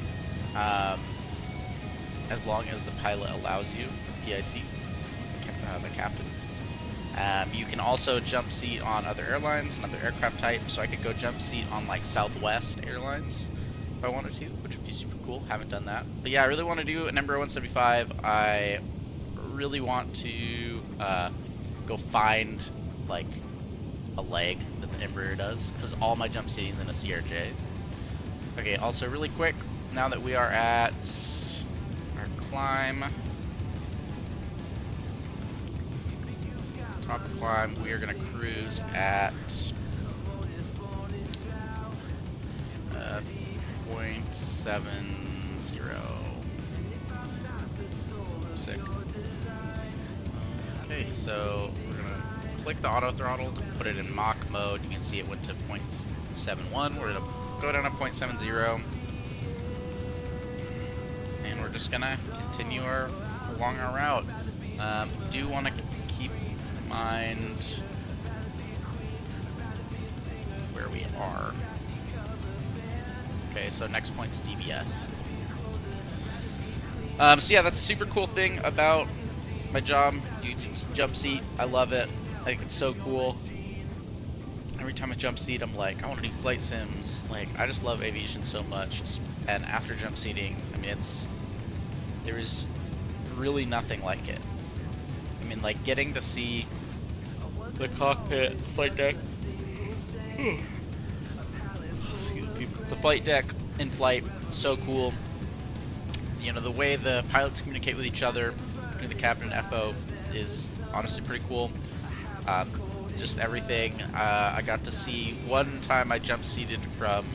as long as the pilot allows you, PIC, the captain. You can also jump seat on other airlines and other aircraft types, so I could go jump seat on like Southwest Airlines if I wanted to, which would be super cool. Haven't done that. But yeah, I really want to do an Embraer 175. I really want to go find like a leg that the Embraer does, because all my jump seating is in a CRJ. Okay, also really quick, now that we are at our climb, top of climb, we are going to cruise at 0.70. Sick. Okay, so we're gonna click the auto throttle to put it in Mach mode. You can see it went to 0.71. We're gonna go down to 0.70. And we're just gonna continue along our route. Do want to keep in mind where we are. Okay, so next point's DBS. So yeah, that's a super cool thing about my job. Jump seat, I love it. I think it's so cool. Every time I jump seat, I'm like, I want to do flight sims. Like, I just love aviation so much. And after jump seating, I mean, there is really nothing like it. I mean, like, getting to see the cockpit, flight deck, the flight deck in flight, so cool. You know, the way the pilots communicate with each other between the captain and FO is honestly pretty cool. Just everything. I got to see one time I jump seated from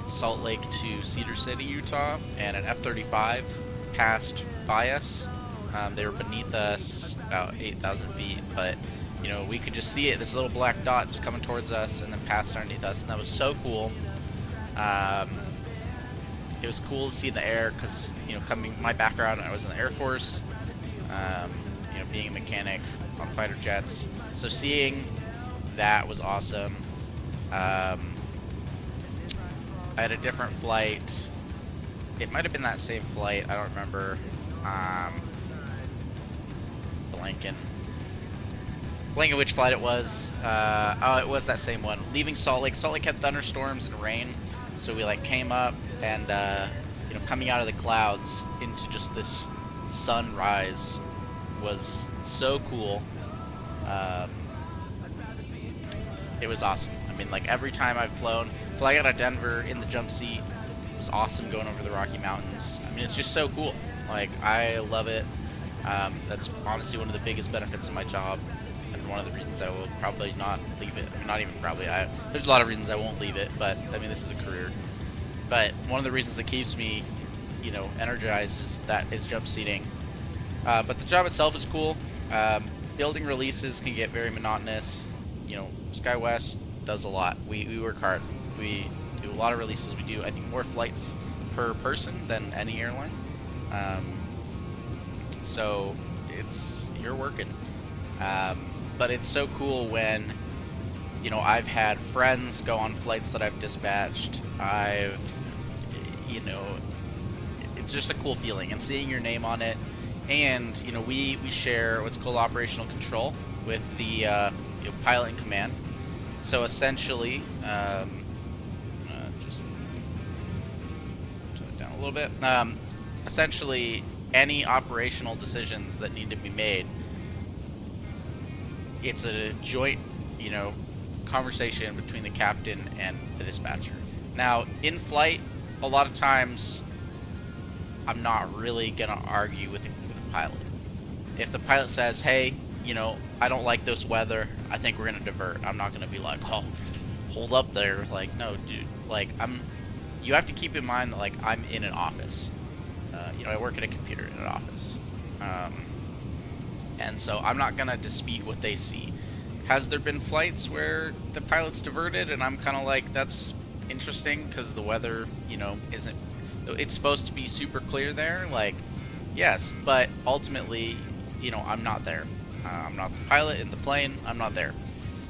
Salt Lake to Cedar City, Utah, and an F-35 passed by us. They were beneath us about 8,000 feet, but you know, we could just see it, this little black dot just coming towards us and then passed underneath us, and that was so cool. It was cool to see in the air because, you know, coming my background, I was in the Air Force, you know, being a mechanic on fighter jets. So seeing that was awesome. I had a different flight. It might have been that same flight. I don't remember. Blanking which flight it was. Oh, it was that same one. Leaving Salt Lake. Salt Lake had thunderstorms and rain. So we like came up and you know, coming out of the clouds into just this sunrise was so cool. It was awesome. I mean, like every time I've flown, flying out of Denver in the jump seat was awesome. Going over the Rocky Mountains. I mean, it's just so cool. Like, I love it. That's honestly one of the biggest benefits of my job, and one of the reasons I will probably not leave it. I mean, not even probably. There's a lot of reasons I won't leave it, but I mean, this is a career. But one of the reasons that keeps me, you know, energized is jump seating. But the job itself is cool. Building releases can get very monotonous. You know, SkyWest does a lot. We work hard. We do a lot of releases. We do, I think, more flights per person than any airline. So you're working. But it's so cool when, you know, I've had friends go on flights that I've dispatched. You know, it's just a cool feeling, and seeing your name on it. And, you know, we share what's called operational control with the you know, pilot in command. So essentially, just turn it down a little bit. Essentially, any operational decisions that need to be made, it's a joint, you know, conversation between the captain and the dispatcher. Now, in flight, a lot of times, I'm not really gonna argue with the pilot. If the pilot says, hey, you know, I don't like this weather, I think we're gonna divert, I'm not gonna be like, oh, hold up there. Like, no, dude, like, you have to keep in mind that, like, I'm in an office. You know, I work at a computer in an office. And so I'm not gonna dispute what they see. Has there been flights where the pilot's diverted and I'm kind of like, that's interesting because the weather, you know, it's supposed to be super clear there? Like, yes, but ultimately, you know, I'm not there. I'm not the pilot in the plane, I'm not there.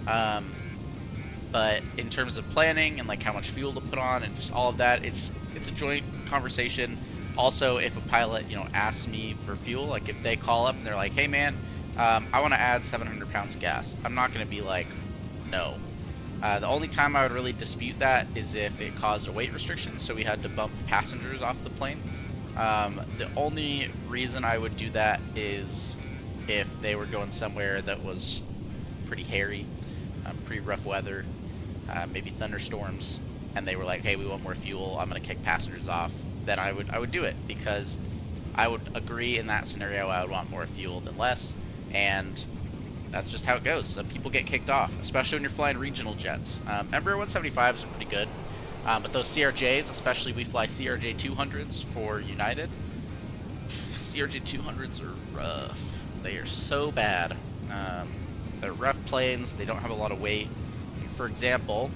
But in terms of planning and like how much fuel to put on and just all of that, it's a joint conversation. Also, if a pilot, you know, asks me for fuel, like if they call up and they're like, hey man, I want to add 700 pounds of gas, I'm not going to be like, no. The only time I would really dispute that is if it caused a weight restriction, so we had to bump passengers off the plane. The only reason I would do that is if they were going somewhere that was pretty hairy, pretty rough weather, maybe thunderstorms, and they were like, hey, we want more fuel, I'm going to kick passengers off. Then I would do it, because I would agree in that scenario I would want more fuel than less, and that's just how it goes. So people get kicked off, especially when you're flying regional jets. Embraer 175s are pretty good, but those CRJs, especially we fly CRJ 200s for United. CRJ 200s are rough. They are so bad. They're rough planes. They don't have a lot of weight. For example,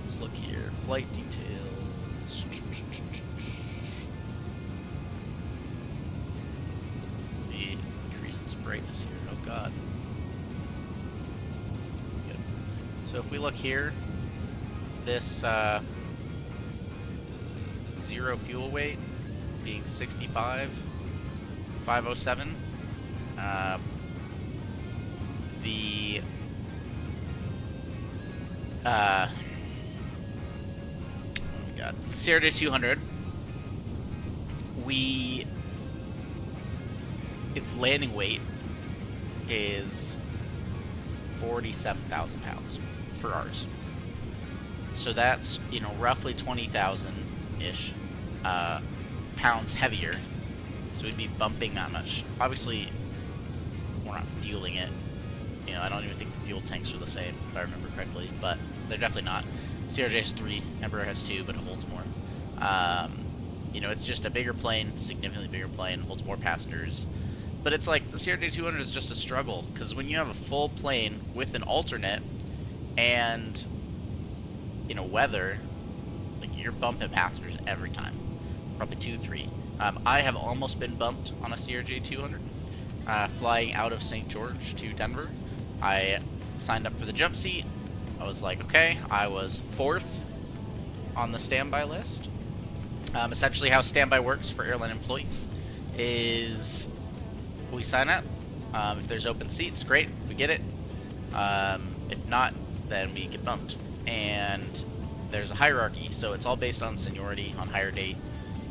let's look here. Flight details. Let me increase this brightness here. Oh god. Good. So if we look here, this zero fuel weight being 65,507. The oh my god, CRJ 200. Its landing weight is 47,000 pounds for ours. So that's, you know, roughly 20,000-ish pounds heavier. So we'd be bumping that much. Obviously, we're not fueling it. You know, I don't even think the fuel tanks are the same, if I remember correctly, but they're definitely not. CRJ has 3, Embraer has 2, but it holds more. You know, it's just a bigger plane, significantly bigger plane, holds more passengers. But it's like, the CRJ 200 is just a struggle, because when you have a full plane with an alternate, and, you know, weather, like, you're bumping passengers every time. Probably 2, 3. I have almost been bumped on a CRJ 200, flying out of St. George to Denver. I signed up for the jump seat. I was like, okay, I was 4th on the standby list. Essentially how standby works for airline employees is we sign up. If there's open seats, great, we get it. If not, then we get bumped. And there's a hierarchy, so it's all based on seniority, on hire date,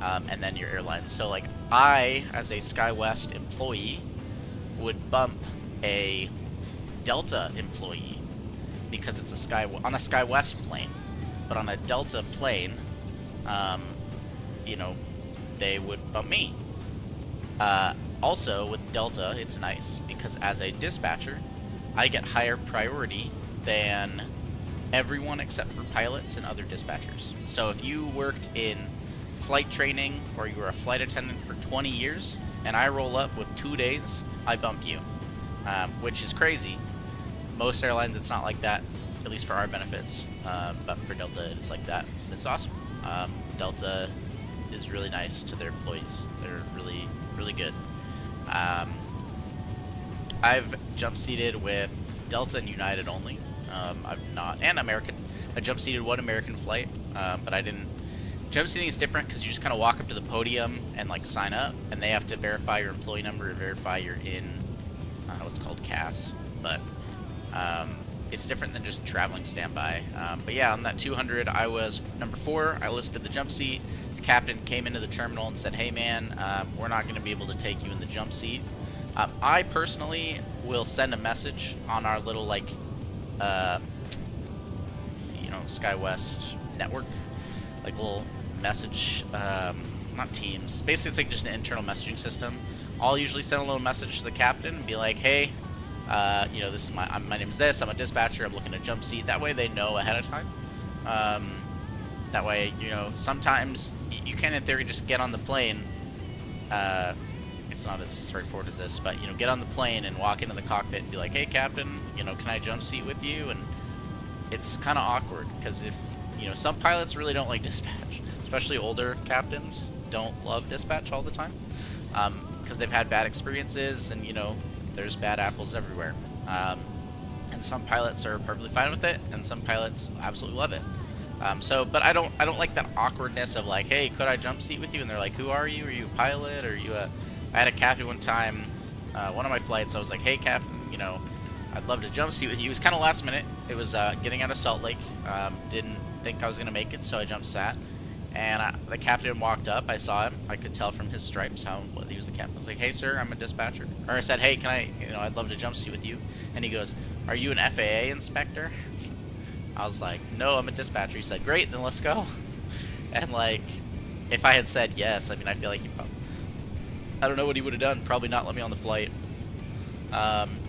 and then your airline. So like I, as a SkyWest employee, would bump a Delta employee because it's on a SkyWest plane, but on a Delta plane, you know, they would bump me. Also with Delta, it's nice because as a dispatcher, I get higher priority than everyone except for pilots and other dispatchers. So if you worked in flight training or you were a flight attendant for 20 years and I roll up with 2 days, I bump you, which is crazy. Most airlines it's not like that, at least for our benefits, but for Delta it's like that. It's awesome. Delta is really nice to their employees. They're really, really good. I've jump seated with Delta and United only. I've not, and American. I jump seated one American flight, but I didn't. Jump seating is different because you just kind of walk up to the podium and like sign up, and they have to verify your employee number and verify you're in what's called CAS. But it's different than just traveling standby. But yeah, on that 200, I was number 4. I listed the jump seat. The captain came into the terminal and said, "Hey man, we're not going to be able to take you in the jump seat." I personally will send a message on our little like, you know, SkyWest network, like little message, not Teams. Basically, it's like just an internal messaging system. I'll usually send a little message to the captain and be like, "Hey, you know, this is my name is this. I'm a dispatcher. I'm looking at jump seat." That way they know ahead of time. That way, you know, sometimes you can in theory just get on the plane. It's not as straightforward as this, but you know, get on the plane and walk into the cockpit and be like, "Hey, captain, you know, can I jump seat with you?" And it's kind of awkward because if you know, some pilots really don't like dispatch, especially older captains don't love dispatch all the time because they've had bad experiences, and you know, there's bad apples everywhere. And some pilots are perfectly fine with it, and some pilots absolutely love it. But I don't like that awkwardness of like, "Hey, could I jump seat with you?" And they're like, "Who are you? Are you a pilot? Are you a?" I had a captain one time, one of my flights. I was like, "Hey, captain, you know, I'd love to jump seat with you." It was kind of last minute. It was getting out of Salt Lake. Didn't think I was gonna make it, so I jump sat. And the captain walked up. I saw him. I could tell from his stripes he was the captain. I was like, "Hey, sir, I'm a dispatcher." Or I said, "Hey, can I? You know, I'd love to jump seat with you." And he goes, "Are you an FAA inspector?" I was like, "No, I'm a dispatcher." He said, "Great, then let's go." And like, if I had said yes, I mean, I feel like I don't know what he would have done. Probably not let me on the flight. But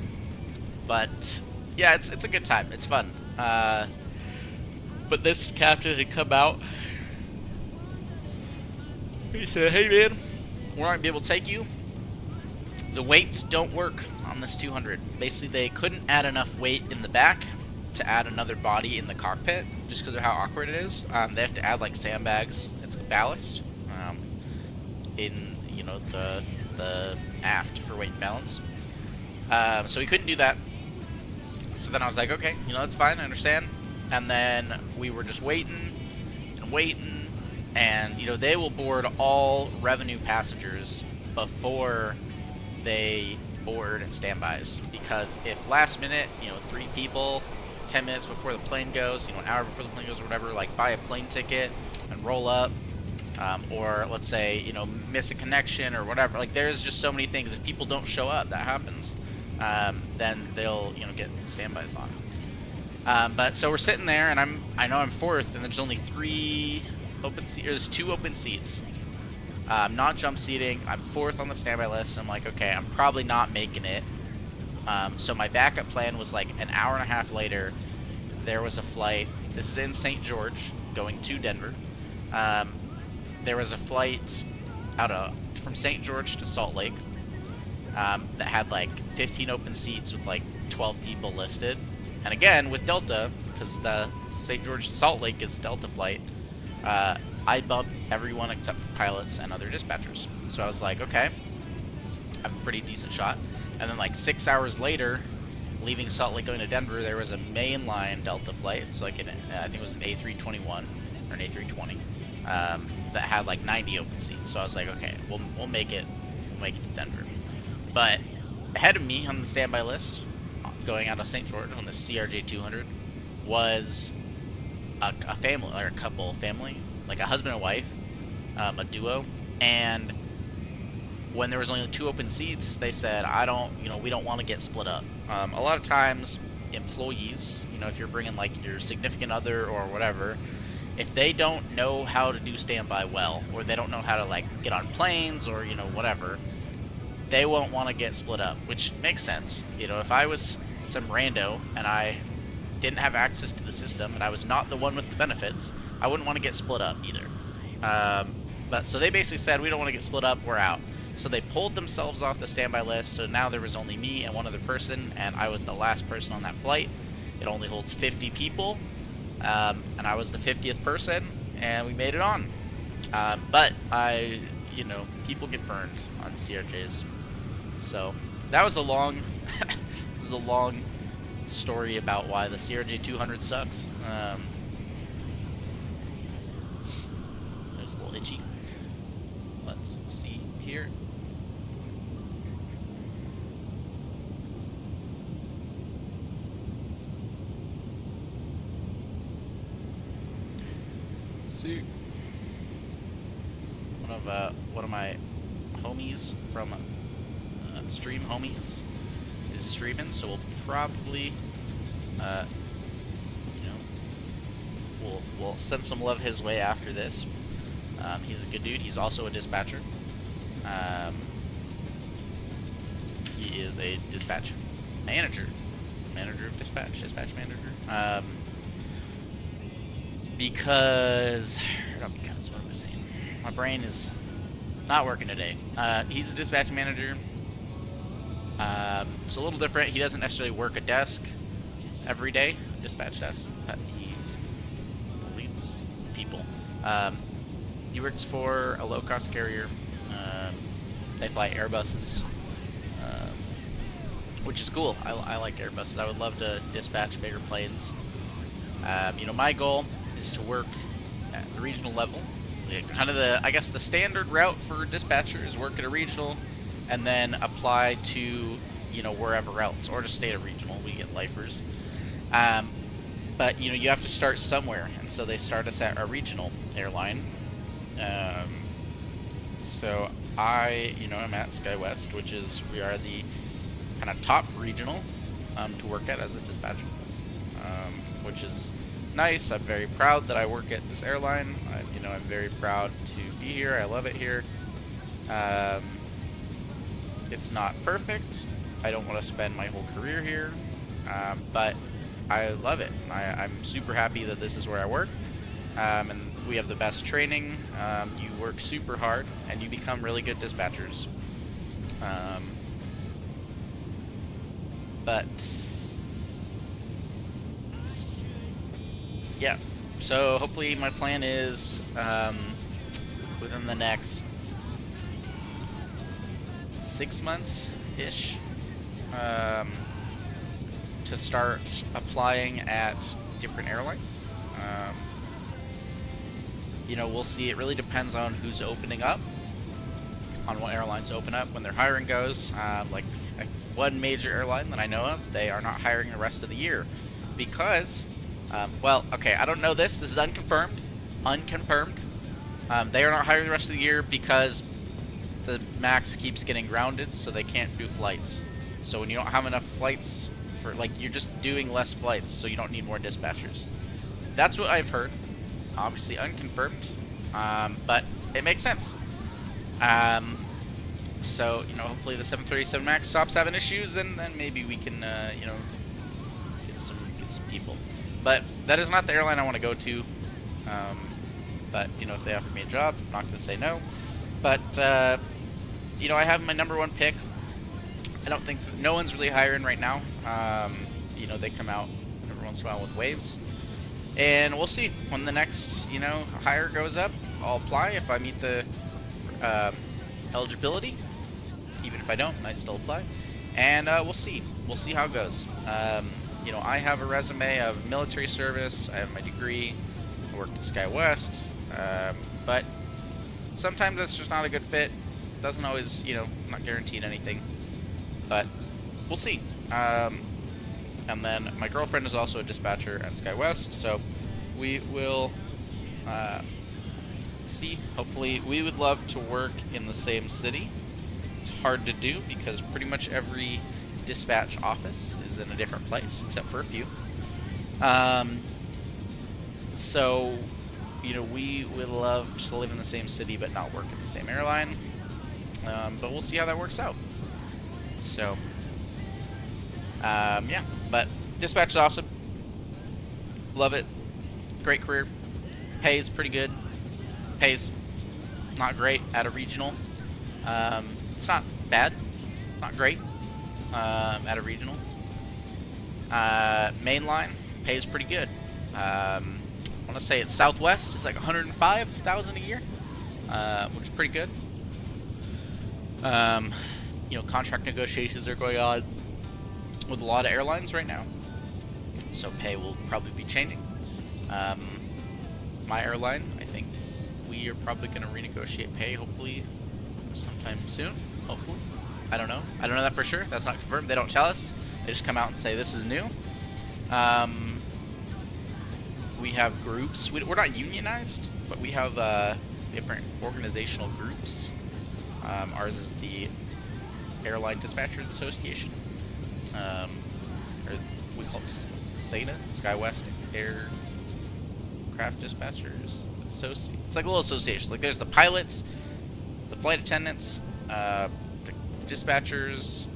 yeah, it's a good time. It's fun. But this captain had come out. He said, "Hey man, where I'd be able to take you. The weights don't work on this 200. Basically, they couldn't add enough weight in the back to add another body in the cockpit, just because of how awkward it is. They have to add like sandbags. It's ballast in the aft for weight and balance. So we couldn't do that. So then I was like, okay, that's fine, I understand. And then we were just waiting and waiting, and they will board all revenue passengers before they board standbys, because if last minute, 3 people 10 minutes before the plane goes, an hour before the plane goes or whatever, like buy a plane ticket and roll up, or let's say, miss a connection or whatever, like there's just so many things. If people don't show up, that happens, then they'll, get standbys on. But so we're sitting there, and I know I'm fourth, and there's only 3 open seats, there's 2 open seats. Not jump seating. I'm fourth on the standby list. I'm like, okay, I'm probably not making it. So my backup plan was like an hour and a half later, there was a flight. This is in St. George, going to Denver. There was a flight from St. George to Salt Lake that had like 15 open seats with like 12 people listed. And again, with Delta, because the St. George to Salt Lake is a Delta flight, I bumped everyone except for pilots and other dispatchers. So I was like, okay, I have a pretty decent shot. And then like 6 hours later, leaving Salt Lake going to Denver, there was a mainline Delta flight. It's like I think it was an A321 or an A320 that had like 90 open seats. So I was like, okay, we'll make it. We'll make it to Denver. But ahead of me on the standby list, going out of St. George on the CRJ 200, was a family, or a couple family, like a husband and wife, a duo. And when there was only 2 open seats, they said, we don't want to get split up. A lot of times, employees, if you're bringing like your significant other or whatever, if they don't know how to do standby well, or they don't know how to like get on planes or whatever, they won't want to get split up, which makes sense. If I was some rando and I didn't have access to the system and I was not the one with the benefits, I wouldn't want to get split up either. But so they basically said, we don't want to get split up, we're out. So they pulled themselves off the standby list, so now there was only me and one other person, and I was the last person on that flight. It only holds 50 people, and I was the 50th person, and we made it on. But people get burned on CRJs. So that was a long, story about why the CRJ 200 sucks. It was a little itchy. Let's see here. See, one of my homies from Stream Homies is streaming, so we'll probably we'll send some love his way after this. He's a good dude. He's also a dispatcher. He is a dispatch manager of dispatch manager. Because what am I saying? My brain is not working today. He's a dispatch manager. It's a little different. He doesn't necessarily work a desk every day, dispatch desk, but he leads people. He works for a low-cost carrier. They fly Airbuses, which is cool. I like Airbuses. I would love to dispatch bigger planes. My goal is to work at the regional level. Kind of the standard route for dispatcher is work at a regional and then apply to, wherever else, or to stay at a regional. We get lifers. But, you have to start somewhere, and so they start us at a regional airline. So I'm at SkyWest, we are the kind of top regional to work at as a dispatcher, which is nice. I'm very proud that I work at this airline. I'm very proud to be here. I love it here. It's not perfect. I don't want to spend my whole career here, but I love it. I'm super happy that this is where I work. And we have the best training. You work super hard, and you become really good dispatchers. But yeah, so hopefully my plan is within the next 6 months-ish to start applying at different airlines. You know, we'll see. It really depends on who's opening up, on what airlines open up when their hiring goes. Like one major airline that I know of, they are not hiring the rest of the year because, well, okay, I don't know this. This is unconfirmed. They are not hiring the rest of the year because the MAX keeps getting grounded, so they can't do flights. So when you don't have enough flights for, like, you're just doing less flights, so you don't need more dispatchers. That's what I've heard. Obviously unconfirmed, but it makes sense. So, you know, hopefully the 737 MAX stops having issues, and then maybe we can, you know, get some people. But that is not the airline I want to go to. But, you know, if they offer me a job, I'm not going to say no. But, you know, I have my #1 pick. I don't think, no one's really hiring right now. You know, they come out every once in a while with waves. And we'll see when the next, you know, hire goes up. I'll apply if I meet the eligibility. Even if I don't, I might still apply. And we'll see. We'll see how it goes. You know, I have a resume of military service. I have my degree. I worked at SkyWest. But sometimes that's just not a good fit. Doesn't always, you know, not guaranteed anything. But we'll see. And then my girlfriend is also a dispatcher at SkyWest, so we will see. Hopefully, we would love to work in the same city. It's hard to do because pretty much every dispatch office is in a different place, except for a few. So, you know, we would love to live in the same city but not work at the same airline. But we'll see how that works out. So, yeah, but dispatch is awesome. Love it. Great career. Pays pretty good. Pays not great at a regional. It's not bad. Not great at a regional. Mainline pays pretty good. I want to say it's Southwest. It's like $105,000 a year, which is pretty good. You know, contract negotiations are going on with a lot of airlines right now, so pay will probably be changing. My airline, I think we are probably going to renegotiate pay, hopefully sometime soon. Hopefully, I don't know that for sure. That's not confirmed. They don't tell us. They just come out and say this is new. We have groups. We're not unionized, but we have different organizational groups. Ours is the Airline Dispatchers Association, or we call it SATA, SkyWest Aircraft Dispatchers Association. It's like a little association. Like there's the pilots, the flight attendants, the dispatchers,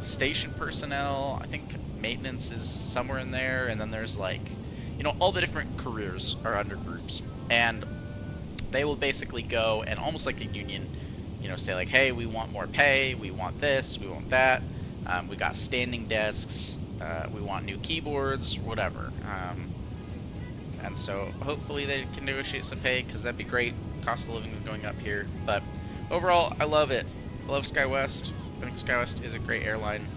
station personnel. I think maintenance is somewhere in there, and then there's like, you know, all the different careers are under groups, and they will basically go and almost like a union, you know, say like, hey, we want more pay, we want this, we want that, we got standing desks, we want new keyboards, whatever. And so hopefully they can negotiate some pay, because that'd be great. Cost of living is going up here, but overall I love it. I love SkyWest. I think SkyWest is a great airline.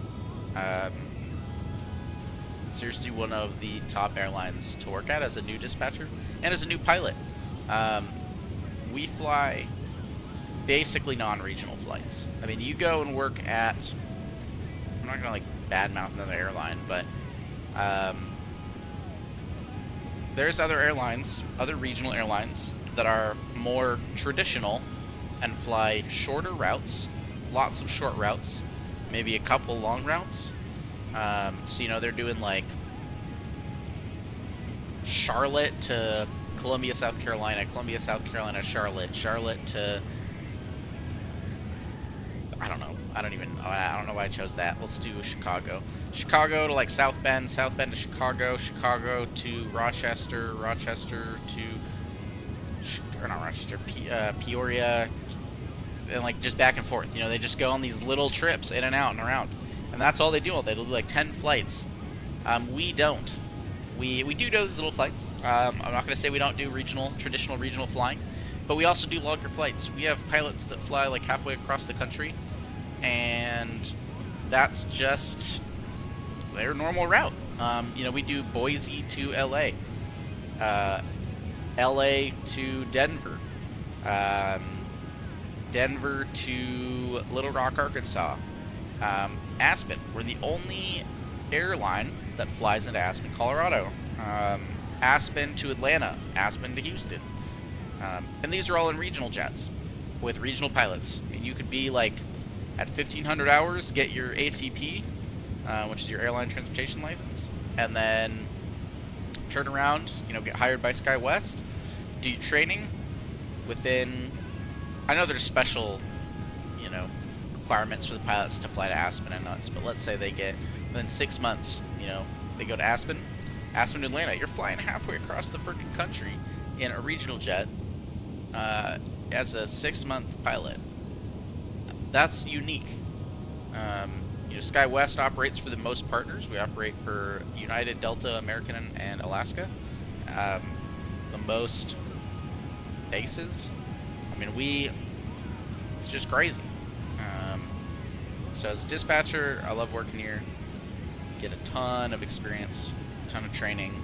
Seriously one of the top airlines to work at as a new dispatcher and as a new pilot. We fly basically non-regional flights. I mean, you go and work at, I'm not gonna like badmouth another airline, but there's other airlines, other regional airlines that are more traditional and fly shorter routes, lots of short routes, maybe a couple long routes. So, you know, they're doing like Charlotte to Columbia, South Carolina, Columbia, South Carolina, Charlotte, Charlotte to, I don't know, I don't know why I chose that. Let's do Chicago. Chicago to like South Bend, South Bend to Chicago, Chicago to Rochester, Rochester to, or not Rochester, Peoria, and like just back and forth. You know, they just go on these little trips in and out and around. And that's all they do all day. They'll do like 10 flights. We don't. We do those little flights. I'm not going to say we don't do traditional regional flying, but we also do longer flights. We have pilots that fly like halfway across the country, and that's just their normal route. You know, we do Boise to LA, LA to Denver, Denver to Little Rock, Arkansas, Aspen. We're the only airline that flies into Aspen, Colorado. Aspen to Atlanta, Aspen to Houston. And these are all in regional jets with regional pilots. I mean, you could be like at 1,500 hours, get your ATP, which is your airline transportation license, and then turn around, you know, get hired by SkyWest, do your training within, I know there's special, you know, requirements for the pilots to fly to Aspen and nuts, but let's say they get, within 6 months, you know, they go to Aspen to Atlanta. You're flying halfway across the freaking country in a regional jet as a 6-month pilot. That's unique. You know, SkyWest operates for the most partners. We operate for United, Delta, American, and Alaska. The most bases. I mean, it's just crazy. So as a dispatcher, I love working here. Get a ton of experience, a ton of training.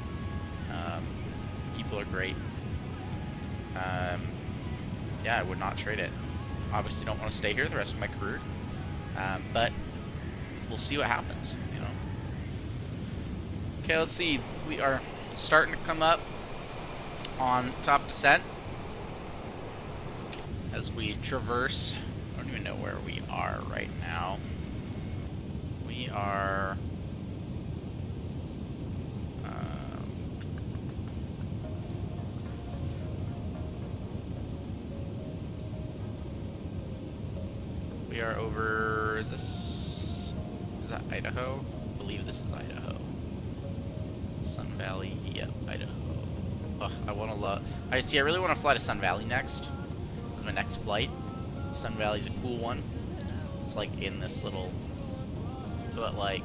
People are great. Yeah, I would not trade it. Obviously don't want to stay here the rest of my career. But we'll see what happens, you know. Okay, let's see. We are starting to come up on top descent as we traverse. I don't even know where we are right now. We are over, is that Idaho? I believe this is Idaho. Sun Valley, yep, Idaho. Oh, I really want to fly to Sun Valley next. It's my next flight. Sun Valley's a cool one. It's like in this little, but like,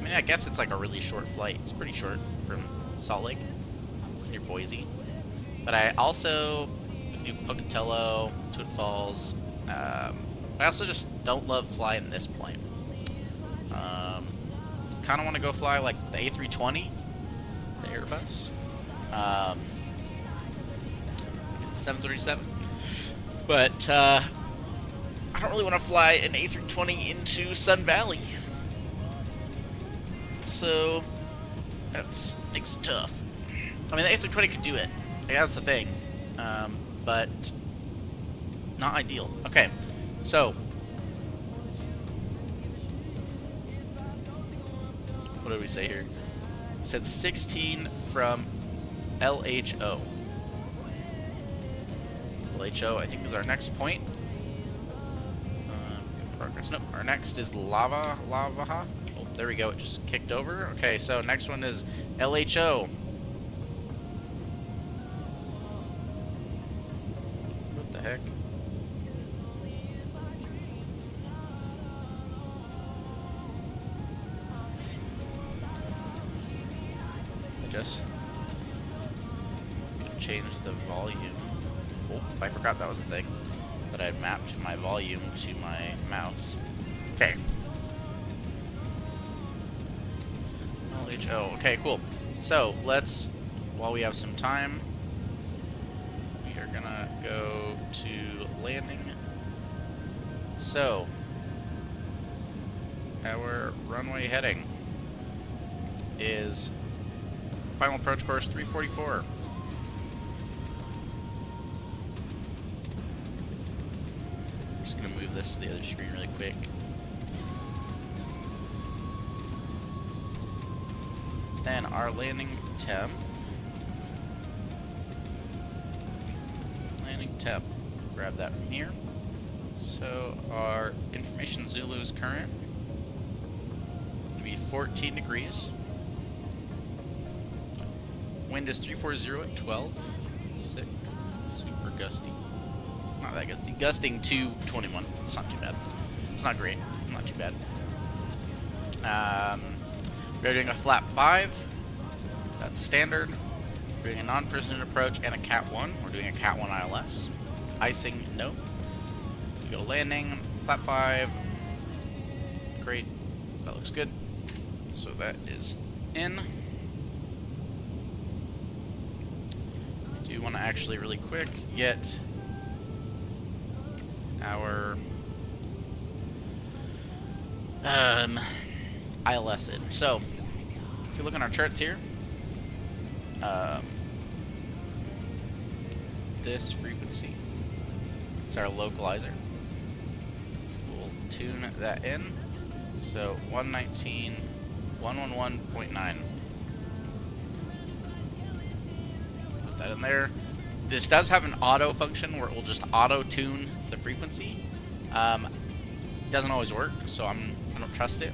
I mean, I guess it's like a really short flight. It's pretty short from Salt Lake. It's near Boise. But I also do Pocatello, Twin Falls. I also just don't love flying this plane. Kind of want to go fly like the A320, the Airbus, 737. But I don't really want to fly an A320 into Sun Valley. So that makes it tough. I mean, the A320 could do it. Like, that's the thing. But not ideal. Okay. So, what did we say here? It said 16 from LHO. LHO, I think, is our next point. Progress. Nope. Our next is Lavaha. Oh, there we go. It just kicked over. Okay, so next one is LHO. What the heck? Just change the volume. Oh, I forgot that was a thing. That I had mapped my volume to my mouse. Okay. LHO. Okay, cool. So let's, while we have some time, we are gonna go to landing. So our runway heading is final approach course 344. Just gonna move this to the other screen really quick. Then our landing temp. Grab that from here. So our information Zulu is current. It'll be 14 degrees. Wind is 340 at 12. Sick. Super gusty. Not that gusty. Gusting to 21. It's not too bad. It's not great. Not too bad. We're doing a flap 5. That's standard. We're doing a non-precision approach and a Cat 1. We're doing a Cat 1 ILS. Icing, no. So we go landing, flap 5. Great. That looks good. So that is in. I do want to actually really quick get our ILS in. So if you look on our charts here, this frequency is our localizer. So we'll tune that in. So 119, 111.9. Put that in there. This does have an auto function where it will just auto tune the frequency. It doesn't always work, so I don't trust it.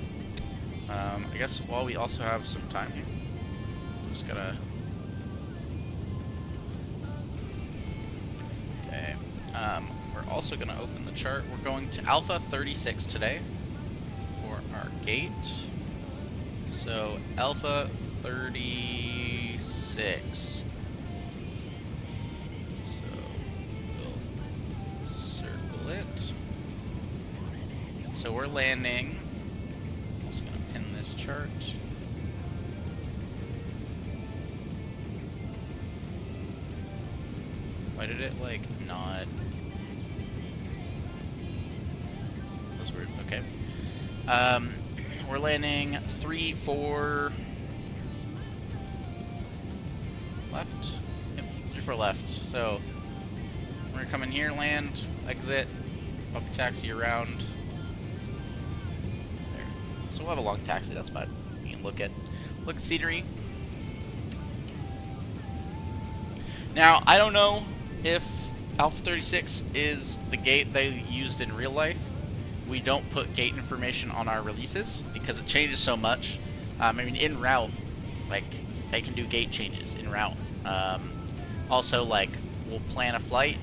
I guess while we also have some time here, I'm just gonna. Okay. We're also gonna open the chart. We're going to Alpha 36 today for our gate. So Alpha 36. So we'll circle it. So we're landing. I'm also gonna pin this chart. Why did it like not? That was weird. Okay. We're landing 3, 4 left. Yep, 3, 4 left. So we're gonna come in here, land, exit, up taxi around. There. So we'll have a long taxi. That's fine. You can look at scenery. Now I don't know if Alpha 36 is the gate they used in real life. We don't put gate information on our releases because it changes so much. I mean, in route, like, they can do gate changes in route. Also, like, we'll plan a flight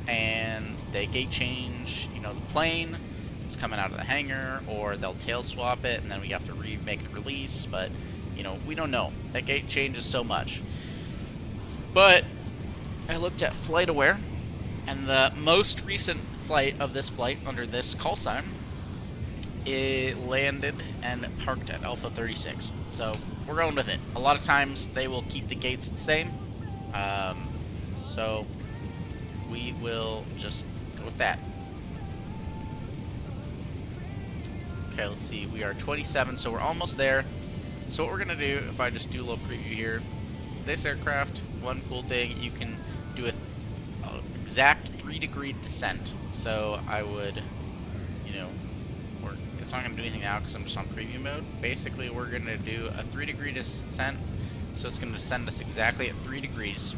and they gate change, you know, the plane, it's coming out of the hangar, or they'll tail swap it and then we have to remake the release. But, you know, we don't know. That gate changes so much. But I looked at FlightAware, and the most recent flight of this flight under this call sign, it landed and parked at Alpha 36. So we're going with it. A lot of times they will keep the gates the same, so we will just go with that. Okay, let's see. We are 27, so we're almost there. So what we're gonna do, if I just do a little preview here, this aircraft, one cool thing, you can do a exact 3-degree descent. So I would, you know, it's not going to do anything now because I'm just on preview mode. Basically, we're going to do a 3-degree descent, so it's going to descend us exactly at 3 degrees.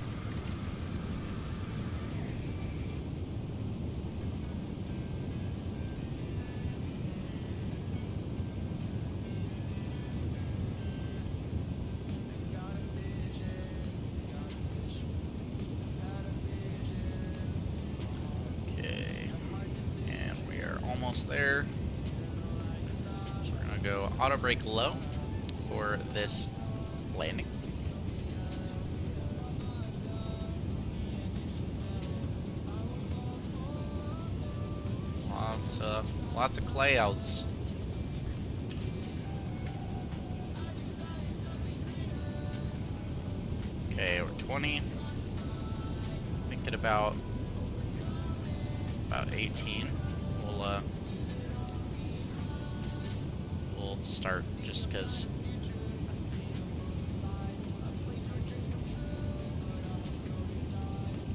There. So we're gonna go auto brake low for this landing. Lots of clouds. Okay, we're 20. I think at about 18. We'll start just because.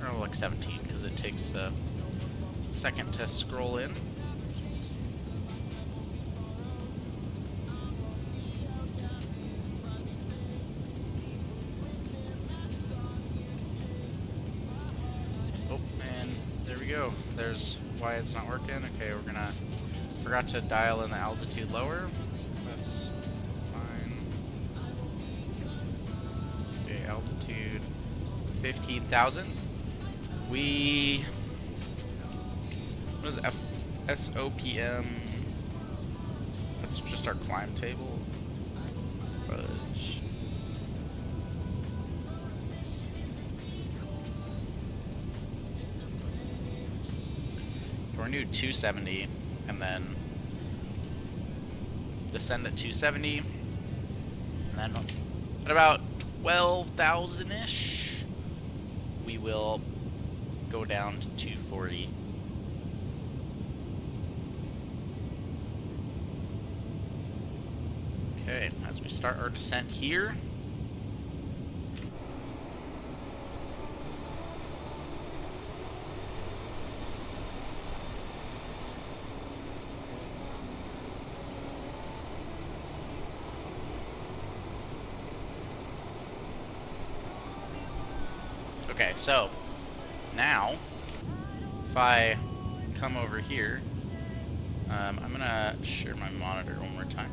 Or like 17 because it takes a second to scroll in. Oh, and there we go. There's why it's not working. Okay, we're gonna forgot to dial in the altitude lower. That's fine. Okay, altitude 15,000. What is FSOPM? That's just our climb table. Fudge. We're gonna do 270 and then descend at 270, and then at about 12,000-ish, we will go down to 240. Okay, as we start our descent here, okay, so now if I come over here, I'm gonna share my monitor one more time.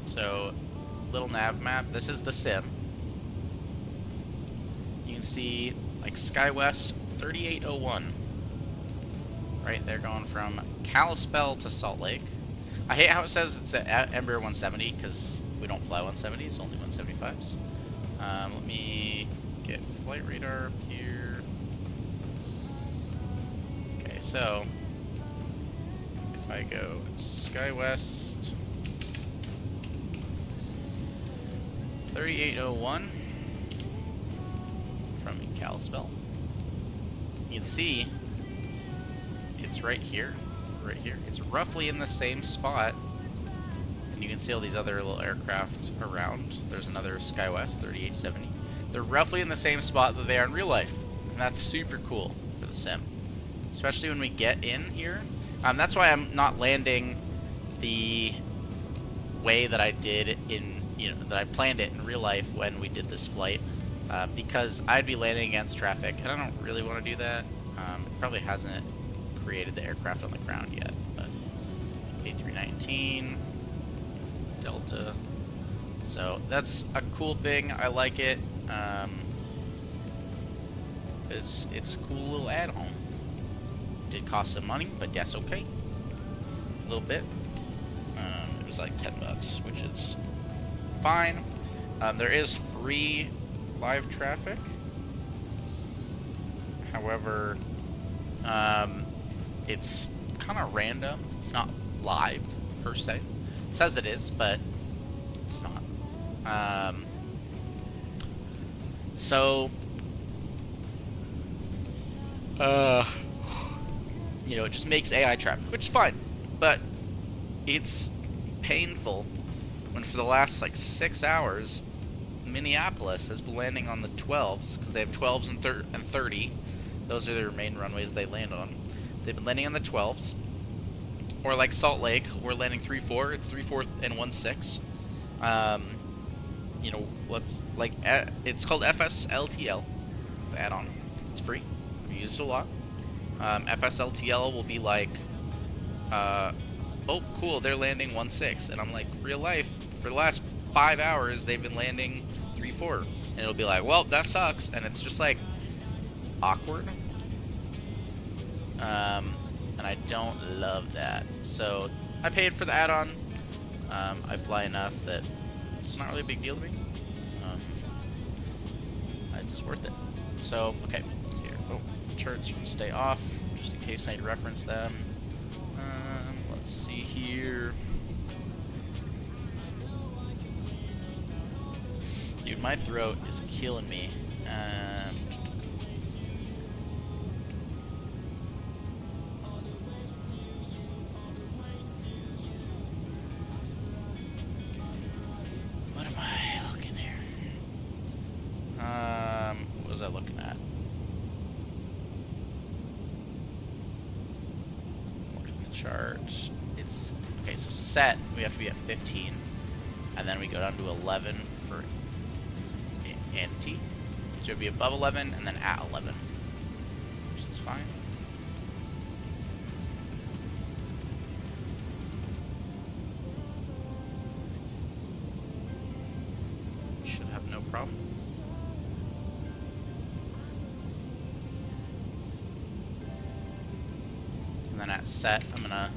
So, little nav map. This is the sim. You can see like SkyWest 3801. Right, they're going from Kalispell to Salt Lake. I hate how it says it's at Embraer 170 because we don't fly 170s, only 175s. Let me get flight radar up here. Okay, so if I go SkyWest 3801 from Kalispell, you can see it's right here, right here. It's roughly in the same spot, and you can see all these other little aircraft around. There's another SkyWest 3870. They're roughly in the same spot that they are in real life, and that's super cool for the sim, especially when we get in here. That's why I'm not landing the way that I did in, that I planned it in real life when we did this flight, because I'd be landing against traffic, and I don't really want to do that. It probably hasn't created the aircraft on the ground yet, but A319 Delta. So that's a cool thing. I like it. It's a cool little add-on. Did cost some money, but that's okay. A little bit. It was like $10, which is fine. There is free live traffic. However, it's kind of random. It's not live per se. It says it is, but it's not. So, it just makes AI traffic, which is fine, but it's painful when for the last like 6 hours, Minneapolis has been landing on the 12s, because they have 12s and 30. Those are their main runways they land on. They've been landing on the 12s. Or like Salt Lake, we're landing 3-4. It's 3-4 and 1-6. It's called FSLTL. It's the add-on. It's free. I've used it a lot. FSLTL will be like, oh cool, they're landing 1-6, and I'm like, real life, for the last 5 hours they've been landing 3-4, and it'll be like, well, that sucks, and it's just like awkward. And I don't love that. So I paid for the add-on. I fly enough that it's not really a big deal to me. It's worth it. So, okay, let's see here. Oh, charts from stay off, just in case I need to reference them. Let's see here. Dude, my throat is killing me. What am I looking here? What was I looking at? Look at the charts. It's okay. So set, we have to be at 15, and then we go down to 11 for anti. So it'd be above 11 and then at 11, which is fine. problem. And then at set, I'm gonna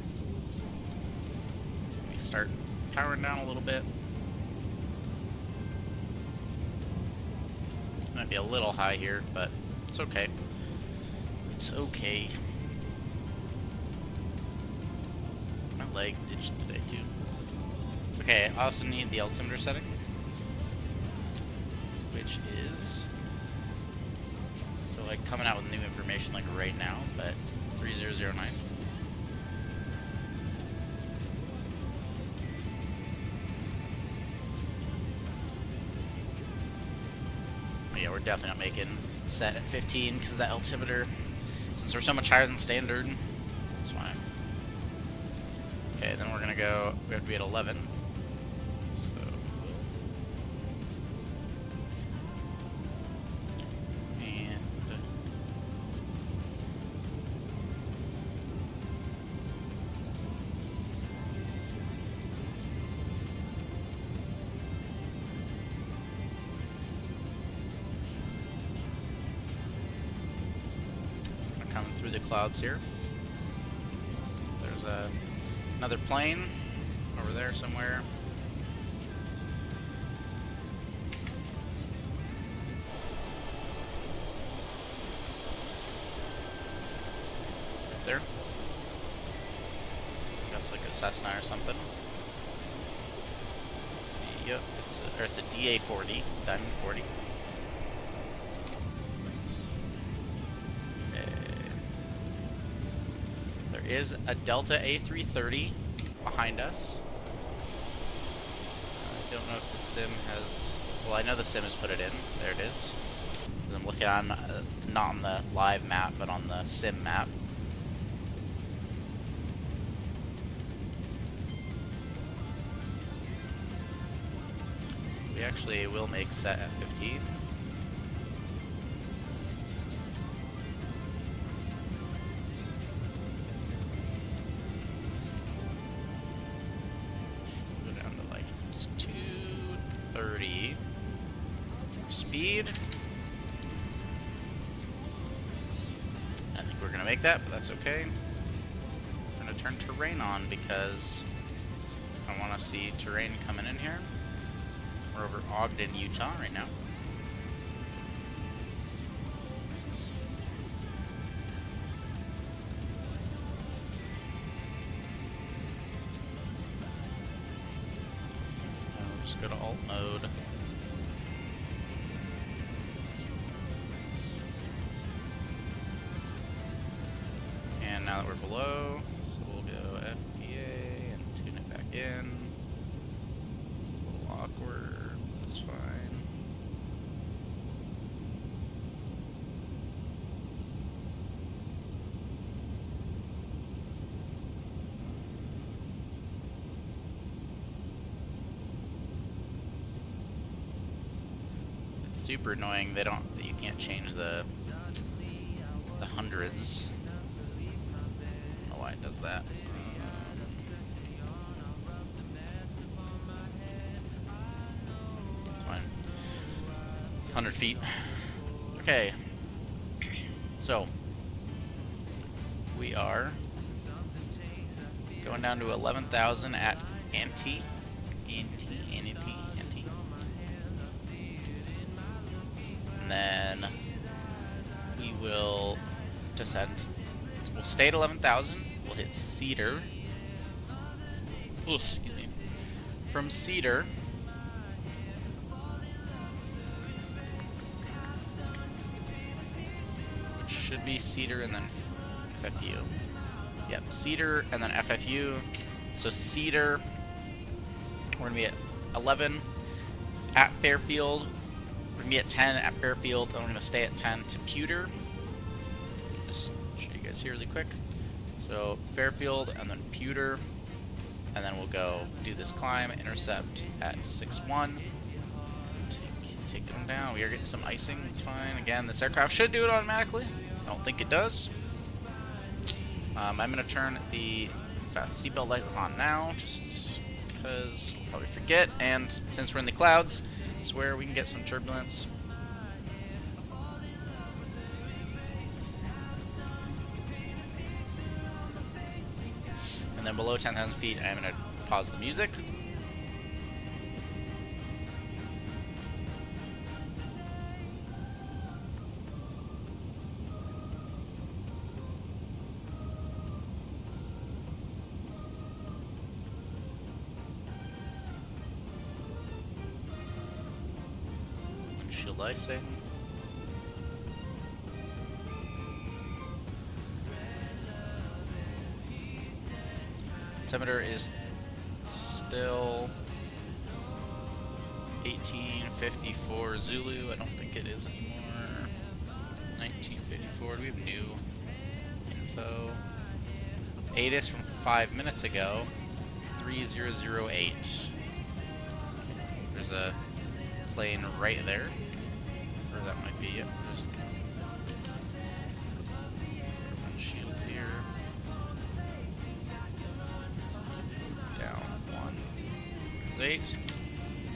start powering down a little bit. Might be a little high here, but it's okay. It's okay. My legs itch today too. Okay, I also need the altimeter setting, which is, so like coming out with new information like right now, but 3009. Yeah, we're definitely not making set at 15 because that altimeter, since we're so much higher than standard, it's fine. Okay, then we're gonna go, we have to be at 11. So, and coming through the clouds here. There's another plane over there somewhere. Right there. That's like a Cessna or something. Let's see. Yep, it's a DA-40, Diamond 40. There is a Delta A330 behind us. I don't know if the sim has, well, I know the sim has put it in. There it is. As I'm looking on, not on the live map, but on the sim map. We actually will make set at 15. Speed. I think we're gonna make that, but that's okay. I'm gonna turn terrain on because I want to see terrain coming in here. We're over Ogden, Utah right now. I'll just go to alt mode. Now that we're below, so we'll go FPA and tune it back in. It's a little awkward, that's fine. It's super annoying that you can't change the hundreds. Why it does that. It's fine. 100 feet. Okay. So we are going down to 11,000 at anti. And then we will descend. We'll stay at 11,000. We'll hit Cedar. Ooh, excuse me. From Cedar, which should be Cedar and then FFU. Yep, Cedar and then FFU. So Cedar, we're gonna be at 11 at Fairfield. We're gonna be at 10 at Fairfield, and we're gonna stay at 10 to Pewter. Just show you guys here really quick. So Fairfield and then Pewter, and then we'll go do this climb, intercept at 6-1. Take them down. We are getting some icing. It's fine. Again, this aircraft should do it automatically. I don't think it does. I'm gonna turn the seatbelt light on now, just because I'll probably forget. And since we're in the clouds, It's where we can get some turbulence. And then below 10,000 feet, I'm going to pause the music. Windshield icing. Altimeter is still 1854 Zulu. I don't think it is anymore. 1954. Do we have new info? ATIS from 5 minutes ago. 3008. There's a plane right there. Or that might be it. There's our windshield here. Down 1.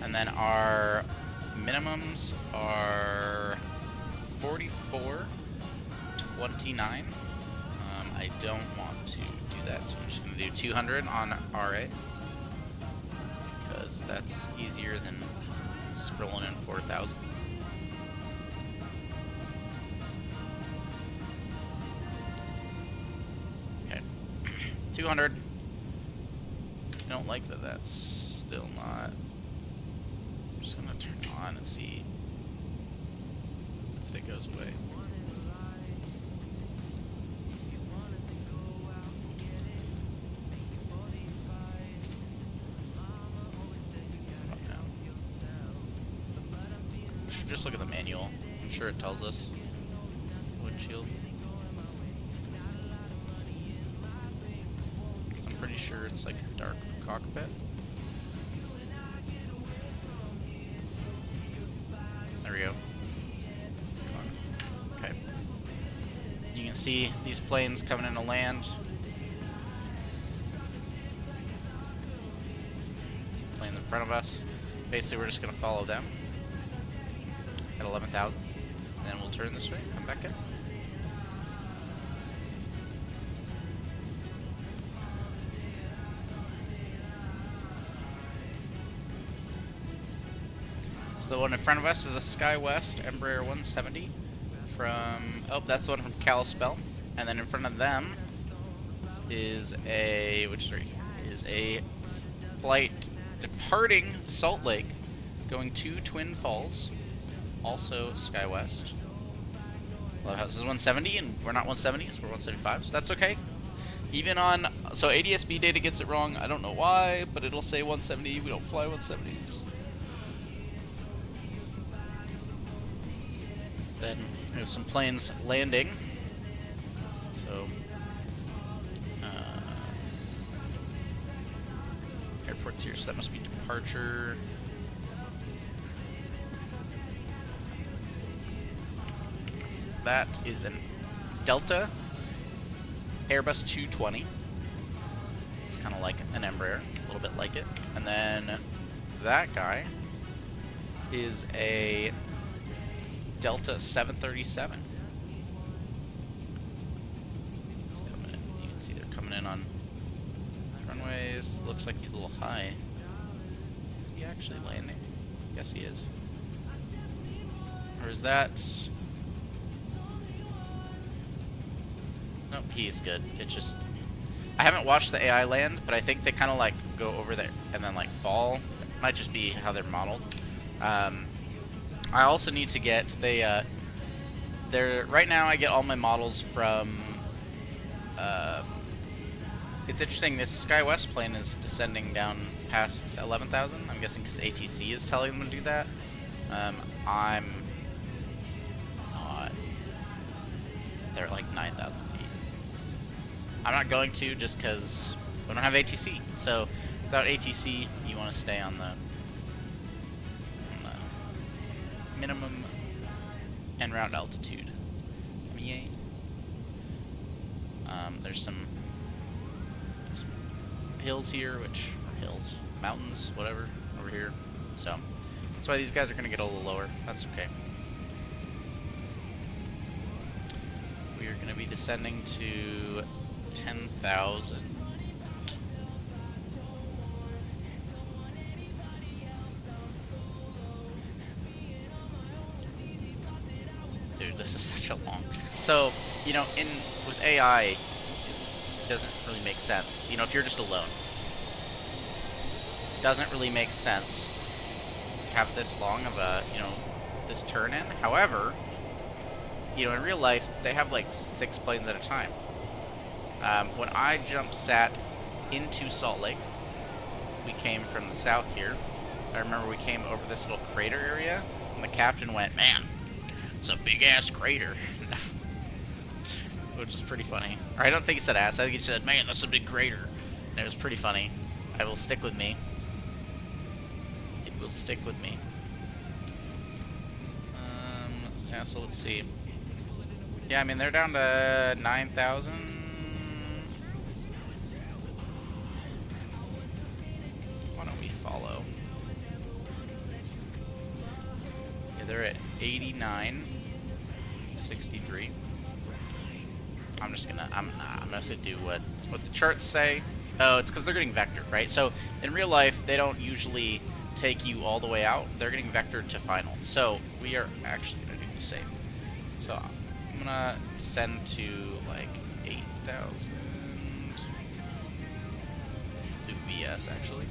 And then our minimums are 44.29. I don't want to do that, so I'm just going to do 200 on RA because that's easier than scrolling in 4,000. Okay, 200. I don't like that that's still not. I'm just gonna turn it on and see if it goes away. Just look at the manual. I'm sure it tells us. Windshield. I'm pretty sure it's like a dark cockpit. There we go. It's gone. Okay. You can see these planes coming in to land. Some planes in front of us. Basically, we're just going to follow them at 11,000. Then we'll turn this way, come back in. So the one in front of us is a SkyWest Embraer 170 from, oh, that's the one from Kalispell. And then in front of them is a, is a flight departing Salt Lake, going to Twin Falls. Also SkyWest. Love how this is 170 and we're not 170s, we're 175, so that's okay. Even on, so ADSB data gets it wrong, I don't know why, but it'll say 170, we don't fly 170s. Then we have some planes landing. So, airport's here, so that must be departure. That is a Delta Airbus 220. It's kind of like an Embraer, a little bit like it. And then that guy is a Delta 737. It's coming in. You can see they're coming in on runways. Looks like he's a little high. Is he actually landing? Yes, he is. Or is that? Nope, he's good. It's just, I haven't watched the AI land, but I think they kind of like go over there and then like fall. It might just be how they're modeled. I also need to get, they're, right now I get all my models from, it's interesting, this SkyWest plane is descending down past 11,000. I'm guessing because ATC is telling them to do that. I'm not, they're at like 9,000 feet. I'm not going to just because we don't have ATC. So without ATC, you want to stay on the minimum en route altitude. MEA. There's some hills here, which are hills, mountains, whatever, over here. So That's why these guys are going to get a little lower. That's okay. We are going to be descending to 10,000. Dude, this is such a long... So, you know, with AI, it doesn't really make sense. You know, if you're just alone, it doesn't really make sense to have this long of a, you know, this turn in. However, you know, in real life, they have like 6 planes at a time. When I sat into Salt Lake, we came from the south here. I remember we came over this little crater area, and the captain went, "Man, it's a big ass crater," which is pretty funny. Or I don't think he said ass. I think he said, "Man, that's a big crater." And it was pretty funny. It will stick with me. It will stick with me. Yeah. So let's see. Yeah, I mean they're down to 9,000. Why don't we follow? Yeah, they're at 89.63. I'm just gonna do what the charts say. Oh, it's because they're getting vectored, right? So in real life, they don't usually take you all the way out. They're getting vectored to final. So we are actually gonna do the same. So I'm gonna descend to like 8,000. Do VS actually.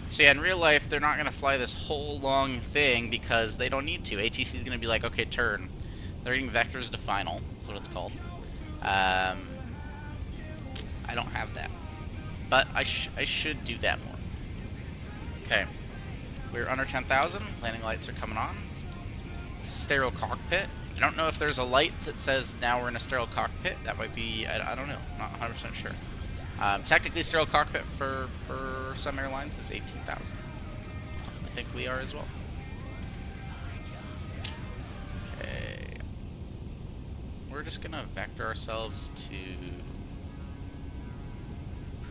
So yeah, in real life, they're not going to fly this whole long thing because they don't need to. ATC is going to be like, okay, turn. They're getting vectors to final. That's what it's called. I don't have that. But I should do that more. Okay. We're under 10,000. Landing lights are coming on. Sterile cockpit. I don't know if there's a light that says now we're in a sterile cockpit. That might be, I don't know. I'm not 100% sure. Technically, sterile cockpit for some airlines is 18,000. I think we are as well. Okay. We're just gonna vector ourselves to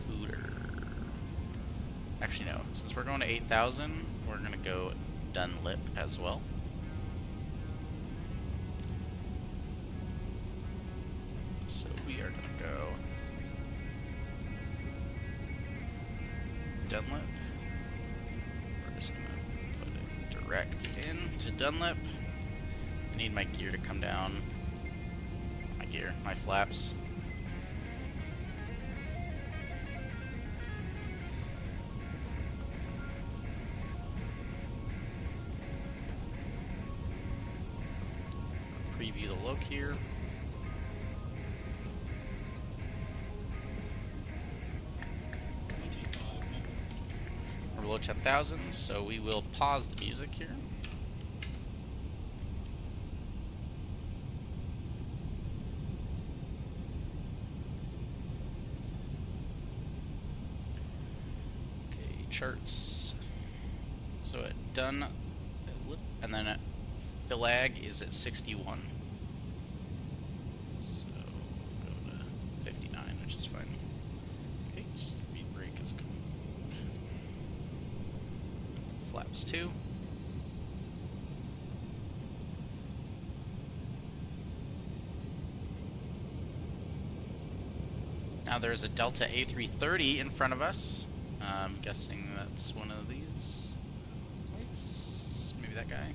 Pooter. Actually, no. Since we're going to 8,000, we're gonna go Dunlip as well. So we are gonna go Dunlip. We're just gonna put it direct into Dunlip. I need my gear to come down. My flaps. Preview the look here. We're below 10,000, so we will pause the music here. Okay, charts. So at done, and then at Filag is at 61. So go to 59, which is fine. Okay, speed brake is coming. Flaps 2. Now there's a Delta A330 in front of us. I'm guessing that's one of these lights. Maybe that guy.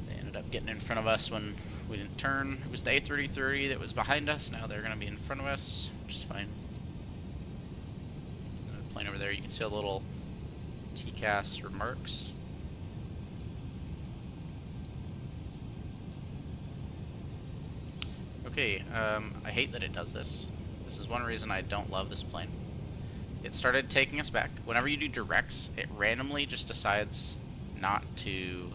They ended up getting in front of us when we didn't turn. It was the A330 that was behind us. Now they're going to be in front of us, which is fine. Another plane over there. You can see a little TCAS remarks. Okay, I hate that it does this. This is one reason I don't love this plane. It started taking us back. Whenever you do directs, it randomly just decides not to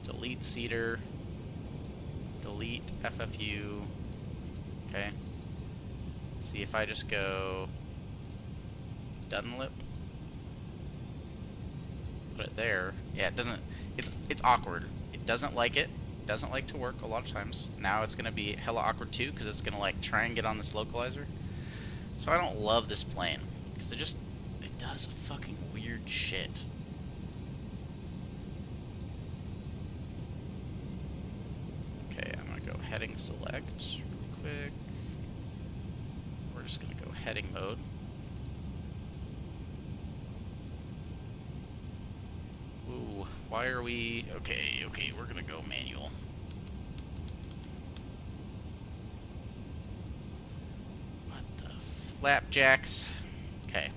delete cedar, delete FFU. Okay. See if I just go Dunlip, put it there. Yeah, it doesn't. It's awkward. It doesn't like it. Doesn't like to work a lot of times. Now it's gonna be hella awkward too, because it's gonna like try and get on this localizer. So I don't love this plane, because it does fucking weird shit. Okay, I'm gonna go heading select really quick. We're just gonna go heading mode. Ooh, why are we... Okay, we're gonna go manual. What the flapjacks? Okay.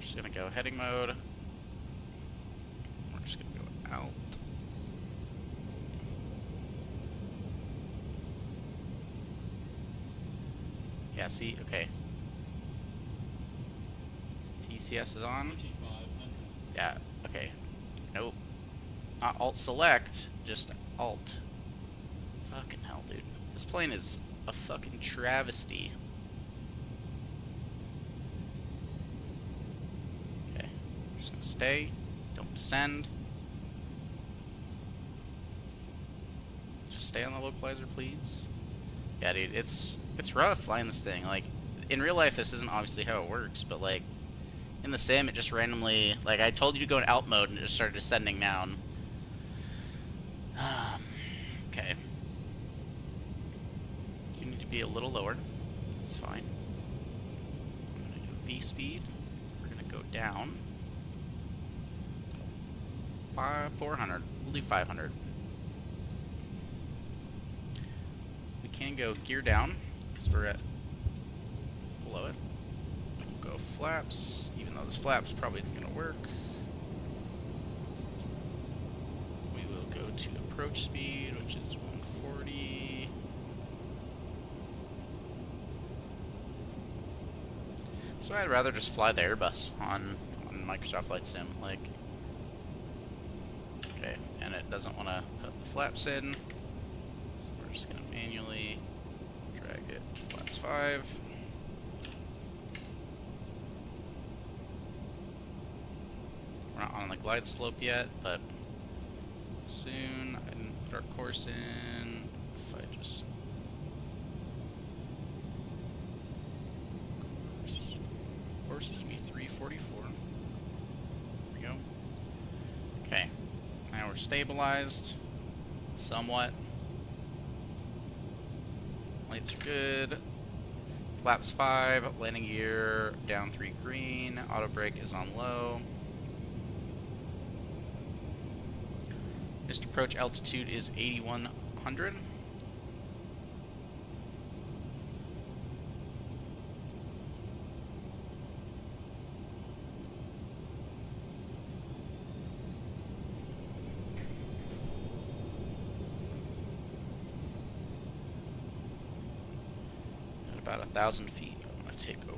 Just gonna go heading mode. We're just gonna go out. Yeah, see? Okay. TCS is on. Yeah, okay. Nope. Not alt select, just alt. Fucking hell, dude. This plane is a fucking travesty. Okay. Just gonna stay. Don't descend. Just stay on the localizer, please. Yeah, dude, it's rough flying this thing. Like, in real life, this isn't obviously how it works, but like, in the sim, it just randomly, like, I told you to go in alt mode and it just started descending down. Okay. You need to be a little lower. It's fine. I'm gonna do V speed. We're gonna go down. 400. We'll do 500. We can go gear down, because we're at below it. We'll go flaps, even though this flaps probably isn't gonna work. We will go to approach speed, which is 140. So I'd rather just fly the Airbus on Microsoft Flight Sim, like. Okay, and it doesn't want to put the flaps in, so we're just gonna manually drag it to flaps 5. We're not on the glide slope yet, but soon. I didn't put our course in. If I just course is gonna be 344. There we go. Okay, now we're stabilized somewhat. Lights are good. Flaps 5, landing gear down 3 green. Auto brake is on low. Missed approach altitude is 8,100. At about 1,000 feet, I'm going to take over.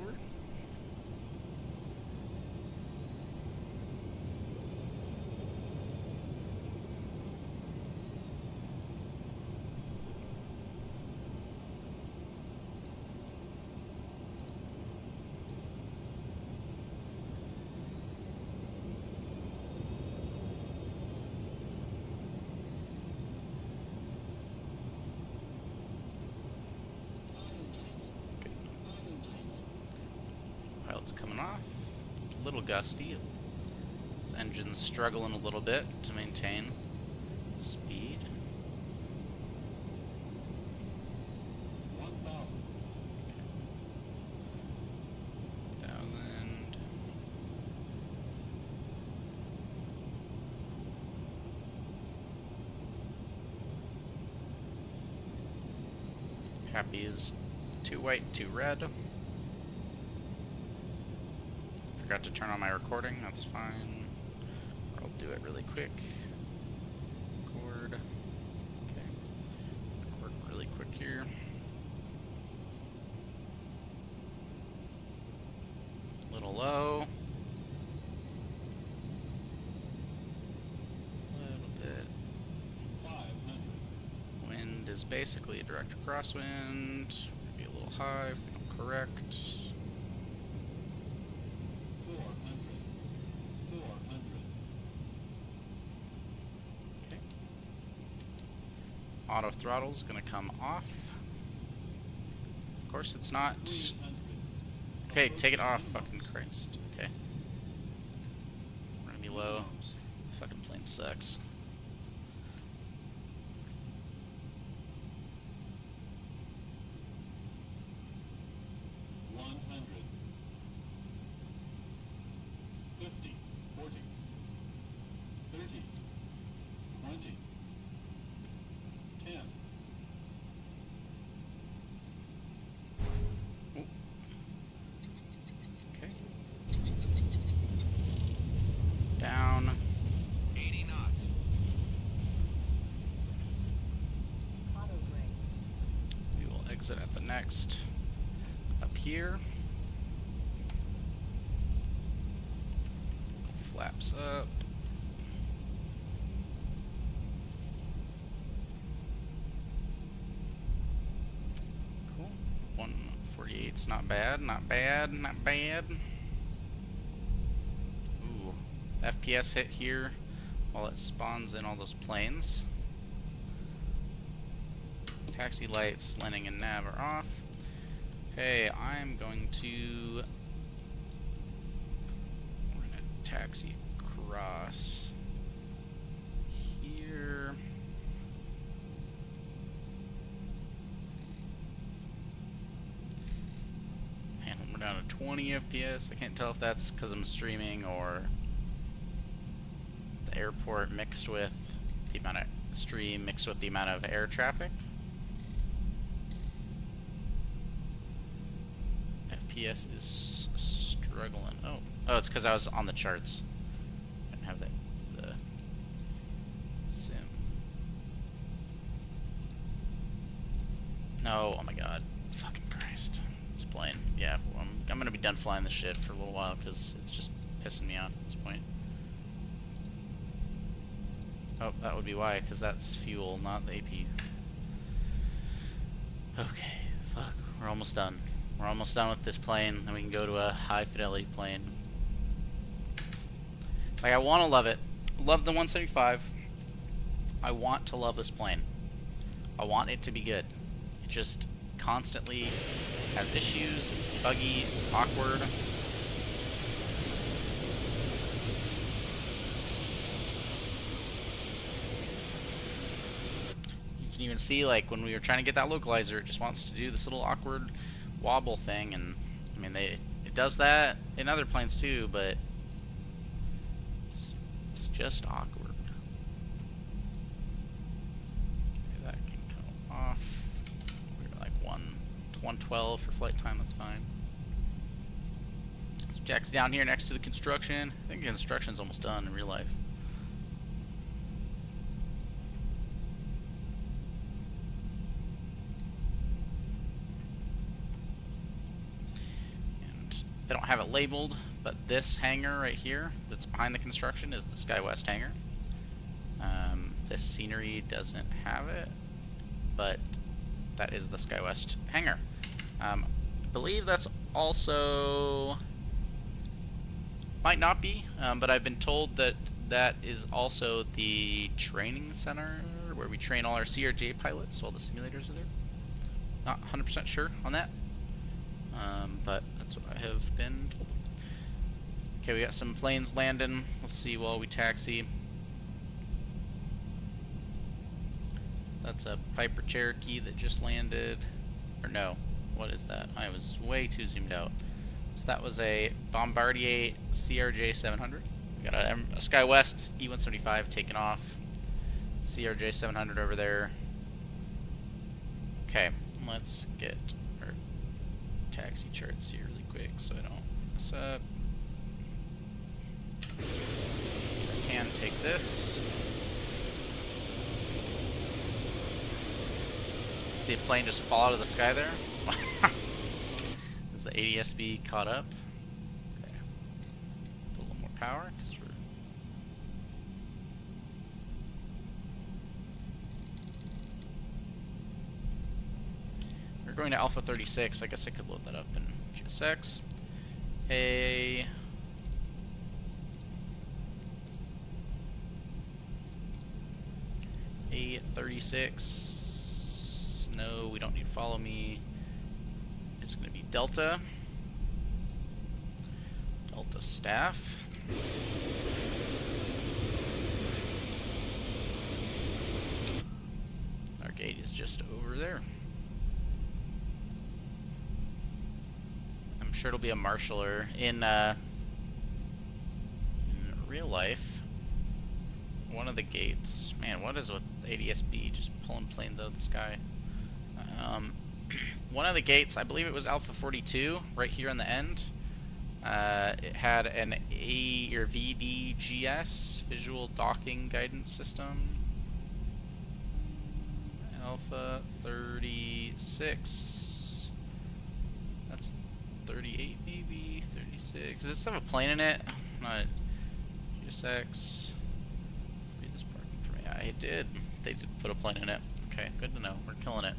Pilot's coming off. It's a little gusty. This engine's struggling a little bit to maintain speed. 1,000. Happy is 2 white, 2 red. Forgot to turn on my recording, that's fine. Or I'll do it really quick. Record. Okay. Record really quick here. A little low. A little bit basically a direct crosswind. Maybe a little high if we don't correct. 400. 400. Okay. Auto throttle's gonna come off. Of course it's not. 300. Okay, take it off, fucking Christ. Okay. We're gonna be low. Fucking plane sucks. Okay. Down. 80 knots. Auto brake. We will exit at the next. Up here. Flaps up. Cool. 148's not bad, not bad, not bad. Ooh. FPS hit here while it spawns in all those planes. Taxi lights, landing and nav are off. Okay, I'm going to... We're gonna taxi across here. And we're down to 20 FPS. I can't tell if that's because I'm streaming or the airport mixed with the amount of stream mixed with the amount of air traffic. FPS is struggling. Oh, it's because I was on the charts. I didn't have the sim. No, oh my god, fucking Christ, this plane. Yeah, well, I'm gonna be done flying this shit for a little while because it's just pissing me off at this point. Oh, that would be why, because that's fuel, not the AP. Okay, fuck, we're almost done. We're almost done with this plane, then we can go to a high fidelity plane. Like, I want to love it. Love the 175. I want to love this plane. I want it to be good. It just constantly has issues, it's buggy, it's awkward. You can even see, like, when we were trying to get that localizer, it just wants to do this little awkward wobble thing, and I mean it does that in other planes too, but it's just awkward. Okay, that can come off. We're like 112 for flight time, that's fine. So Jack's down here next to the construction. I think the construction's almost done in real life. They don't have it labeled, but this hangar right here that's behind the construction is the SkyWest hangar. This scenery doesn't have it, but that is the SkyWest hangar. I believe that's also, might not be, but I've been told that that is also the training center where we train all our CRJ pilots while the simulators are there. Not 100% sure on that, but that's what I have been told. Okay, we got some planes landing. Let's see while we taxi. That's a Piper Cherokee that just landed. Or no, what is that? I was way too zoomed out. So that was a Bombardier CRJ 700. We got a SkyWest E175 taking off. CRJ 700 over there. Okay, let's get our taxi charts here really quick so I don't mess up. I can take this. See a plane just fall out of the sky there? Is the ADS-B caught up? Okay. Put a little more power, 'cause we're... going to Alpha 36. I guess I could load that up in GSX. A36. No, we don't need follow me. It's going to be Delta. Delta staff. Our gate is just over there. I'm sure it'll be a marshaller in real life. One of the gates, man, what is with ADSB just pulling planes out of the sky? One of the gates, I believe it was Alpha 42, right here on the end. It had an VDGS, Visual Docking Guidance System. Alpha 36. That's 38 maybe, 36. Does this have a plane in it? Not GSX. Read this parking for me. I did. They did put a plane in it. Okay, good to know. We're killing it.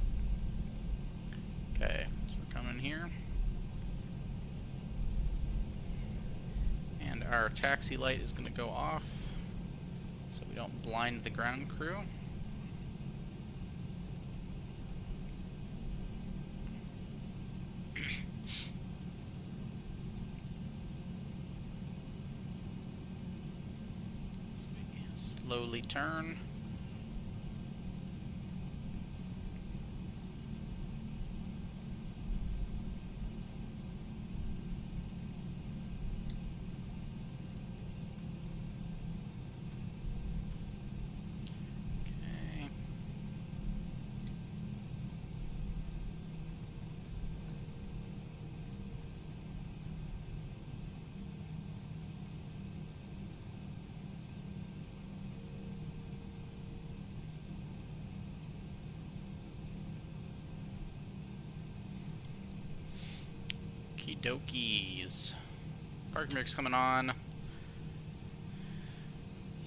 Okay, so we're coming here. And our taxi light is going to go off so we don't blind the ground crew. So we slowly turn. Dokies. Parking brake's coming on.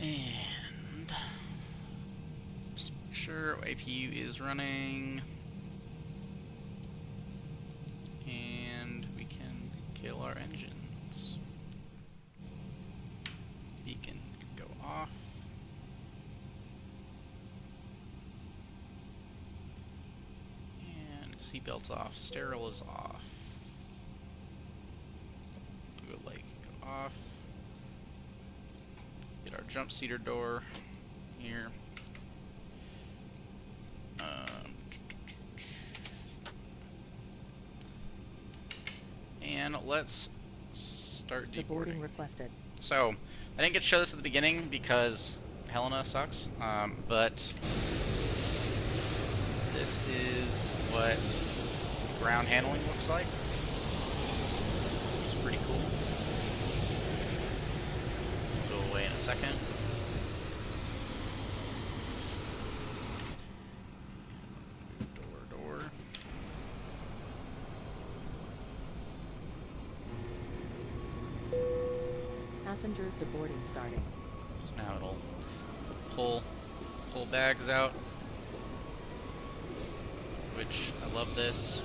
And just make sure APU is running. And we can kill our engines. Beacon can go off. And seatbelts off. Sterile is off. Light can go off. Get our jump seater door here. And let's start deboarding. Requested. So, I didn't get to show this at the beginning because Helena sucks, but this is what ground handling looks like. It's pretty cool. Go away in a second. Door. Passengers deboarding starting. So now it'll pull bags out, which I love this.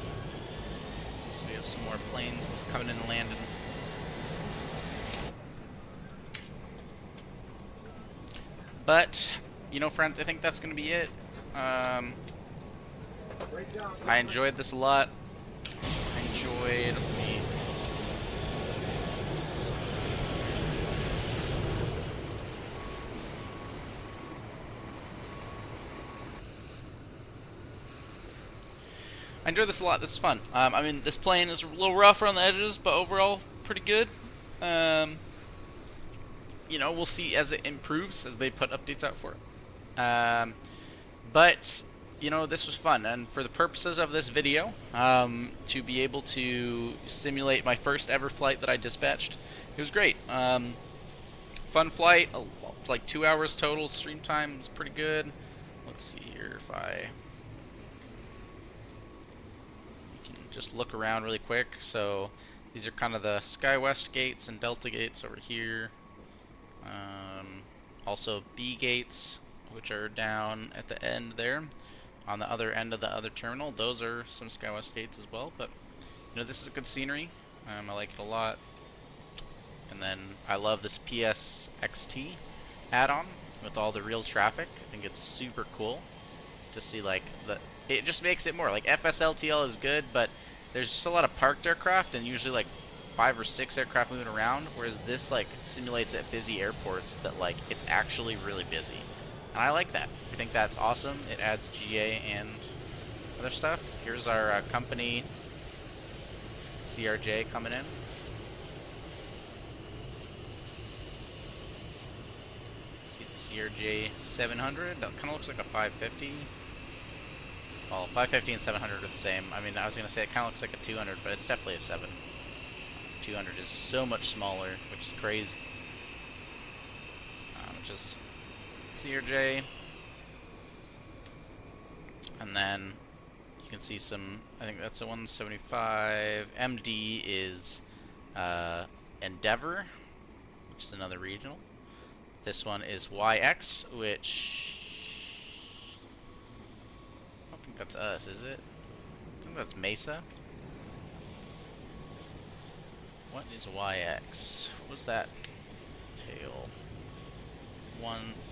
So we have some more planes coming in and landing. But, you know, friends, I think that's going to be it. I enjoyed this a lot. I enjoyed this a lot. This is fun. I mean, this plane is a little rough around the edges, but overall, pretty good. You know, we'll see as it improves, as they put updates out for it. But, you know, this was fun. And for the purposes of this video, to be able to simulate my first ever flight that I dispatched, it was great. Fun flight. It's like 2 hours total. Stream time was pretty good. Let's see here if I can just look around really quick. So these are kind of the SkyWest gates and Delta gates over here. Also B gates, which are down at the end there. on the other end of the other terminal, those are some SkyWest gates as well. But you know, this is a good scenery. I like it a lot. And then I love this PSXT add-on with all the real traffic. I think it's super cool to see like it just makes it more like FSLTL is good, but there's just a lot of parked aircraft and usually like 5 or 6 aircraft moving around, whereas this like simulates at busy airports that like it's actually really busy. And I like that. I think that's awesome. It adds GA and other stuff. Here's our company CRJ coming in. CRJ 700, that kind of looks like a 550. Well, 550 and 700 are the same. I mean, I was going to say it kind of looks like a 200, but it's definitely a 7. 200 is so much smaller, which is crazy. Which is CRJ. And then you can see some, I think that's a 175. MD is Endeavor, which is another regional. This one is YX, which I don't think that's us, is it? I think that's Mesa. What is YX? What was that tail?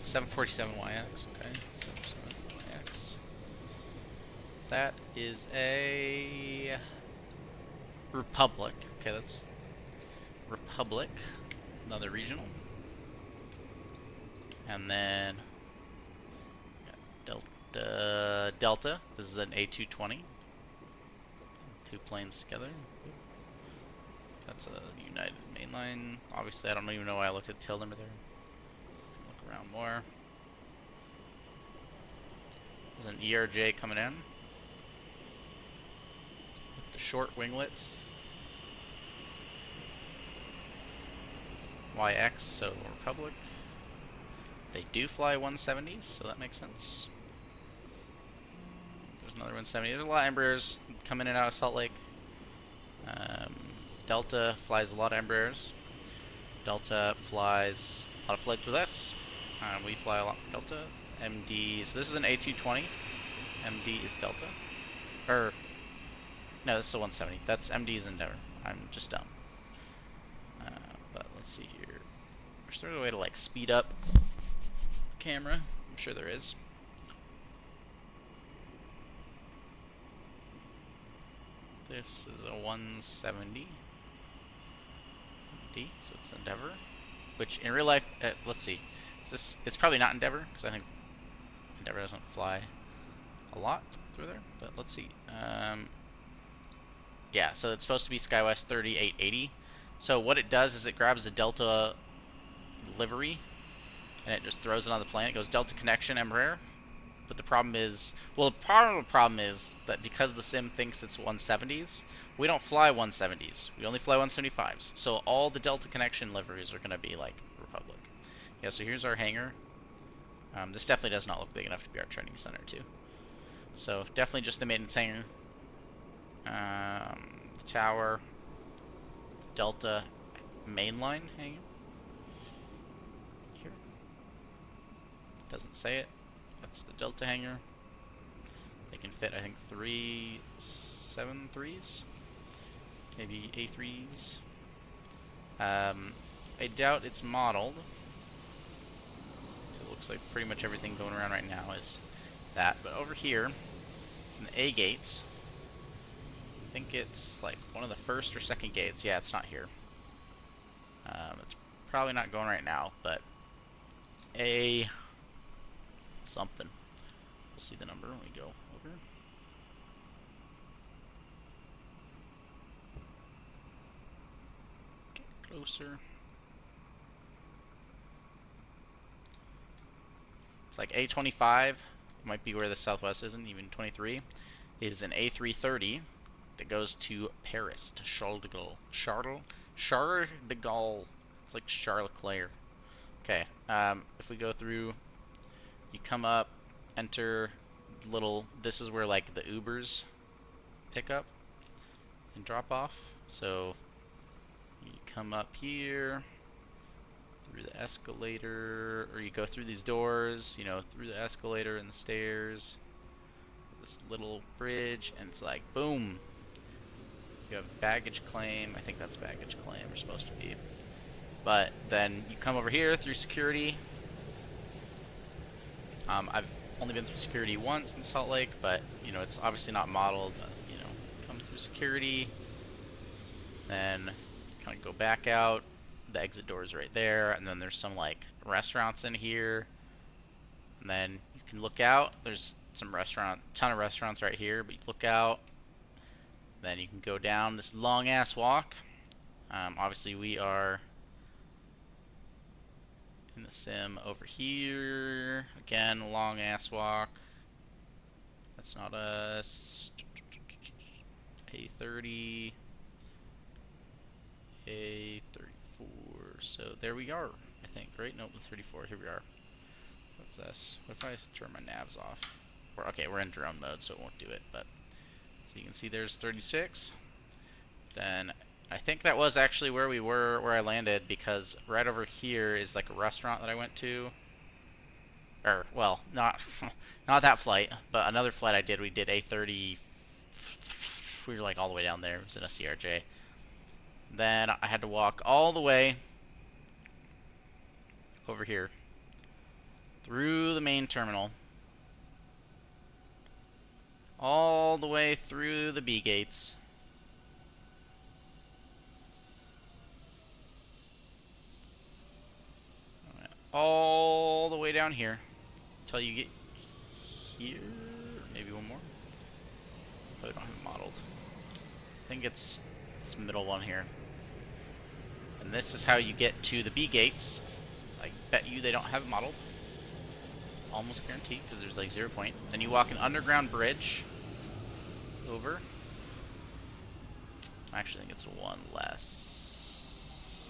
747 YX, okay. 747 YX. That is a Republic. Okay, that's Republic, another regional. And then Delta. This is an A220. 2 planes together. That's a United mainline. Obviously, I don't even know why I looked at the tail number there. Look around more. There's an ERJ coming in with the short winglets. YX, so Republic. They do fly 170s, so that makes sense. There's another 170. There's a lot of Embraers coming in and out of Salt Lake. Delta flies a lot of Embraers. Delta flies a lot of flights with us. We fly a lot for Delta. MD, so this is an A220. MD is Delta. Or, no, this is a 170. That's MD's Endeavor. I'm just dumb. But let's see here. Is there a way to like speed up camera? I'm sure there is. This is a 170 MD, so it's Endeavor. Which in real life, let's see. It's probably not Endeavor because I think Endeavor doesn't fly a lot through there. But let's see. Yeah, so it's supposed to be SkyWest 3880. So what it does is it grabs the Delta livery and it just throws it on the plane. It goes Delta connection Embraer. But the problem is, well, part of the problem is that because the sim thinks it's 170s, we don't fly 170s. We only fly 175s. So all the Delta connection liveries are going to be like Republic. Yeah, so here's our hangar. This definitely does not look big enough to be our training center too. So definitely just the maintenance hangar. Tower. Delta mainline hangar. Here. Doesn't say it. That's the Delta hangar. They can fit, I think, 3 7-3s, maybe A3s. I doubt it's modeled. So it looks like pretty much everything going around right now is that. But over here, in the A gates, I think it's like one of the first or second gates. Yeah, it's not here. It's probably not going right now, but A something. We'll see the number when we go over. Get closer. It's like A25 might be where the Southwest isn't, even 23 is an A330 that goes to Paris, to Charles de Gaulle. Charles de Gaulle. It's like Charles Leclerc. Okay, if we go through, you come up, enter little, this is where like the Ubers pick up and drop off. So you come up here through the escalator, or you go through these doors, you know, through the escalator and the stairs, this little bridge, and it's like, boom. You have baggage claim. I think that's baggage claim, or supposed to be. But then you come over here through security. I've only been through security once in Salt Lake, but you know it's obviously not modeled. But, you know, come through security, then kind of go back out. The exit door is right there, and then there's some like restaurants in here. And then you can look out. There's some ton of restaurants right here, but you look out. Then you can go down this long ass walk. Obviously, we are in the sim over here. Again, long ass walk. That's not us. A30. A34. So there we are, I think, right? Nope, the 34. Here we are. That's us. What if I turn my navs off? Okay, we're in drone mode, so it won't do it. But so you can see there's 36. Then I think that was actually where we were, where I landed, because right over here is like a restaurant that I went to. Or, well, not not that flight, but another flight I did. We did A30. We were like all the way down there. It was in a CRJ. Then I had to walk all the way over here through the main terminal, all the way through the B gates, all the way down here until you get here. Maybe one more. Probably don't have it modeled. I think it's this middle one here. And this is how you get to the B gates. I bet you they don't have it modeled. Almost guaranteed, because there's like 0 point. Then you walk an underground bridge over. I actually think it's one less.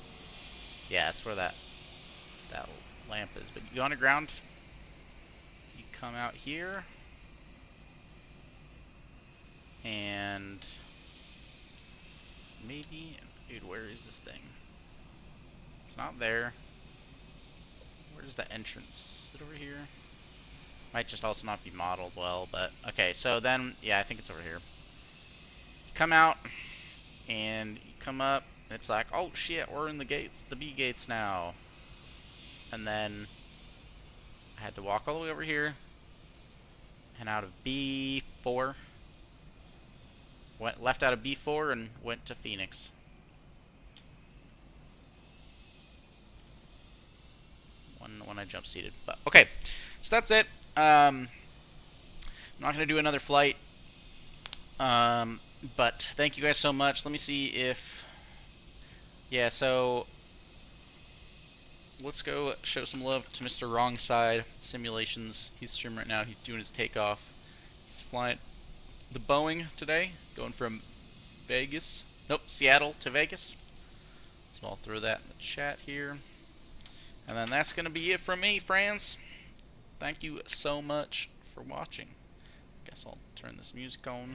Yeah, that's where that lamp is. But you go underground, you come out here, and maybe, dude, where is this thing? It's not there. Where's the entrance? Is it over here? Might just also not be modeled well, but okay, so then, yeah, I think it's over here. You come out, and you come up, and it's like, oh shit, we're in the gates, the B gates now. And then I had to walk all the way over here, and out of B4, left out of B4 and went to Phoenix. When I jump seated, but okay, so that's it. I'm not gonna do another flight, but thank you guys so much. Let me see if, yeah, so let's go show some love to Mr. Wrong Side Simulations. He's streaming right now. He's doing his takeoff. He's flying the Boeing today, going from Seattle to Vegas. So I'll throw that in the chat here. And then that's going to be it from me, friends. Thank you so much for watching. Guess I'll turn this music on.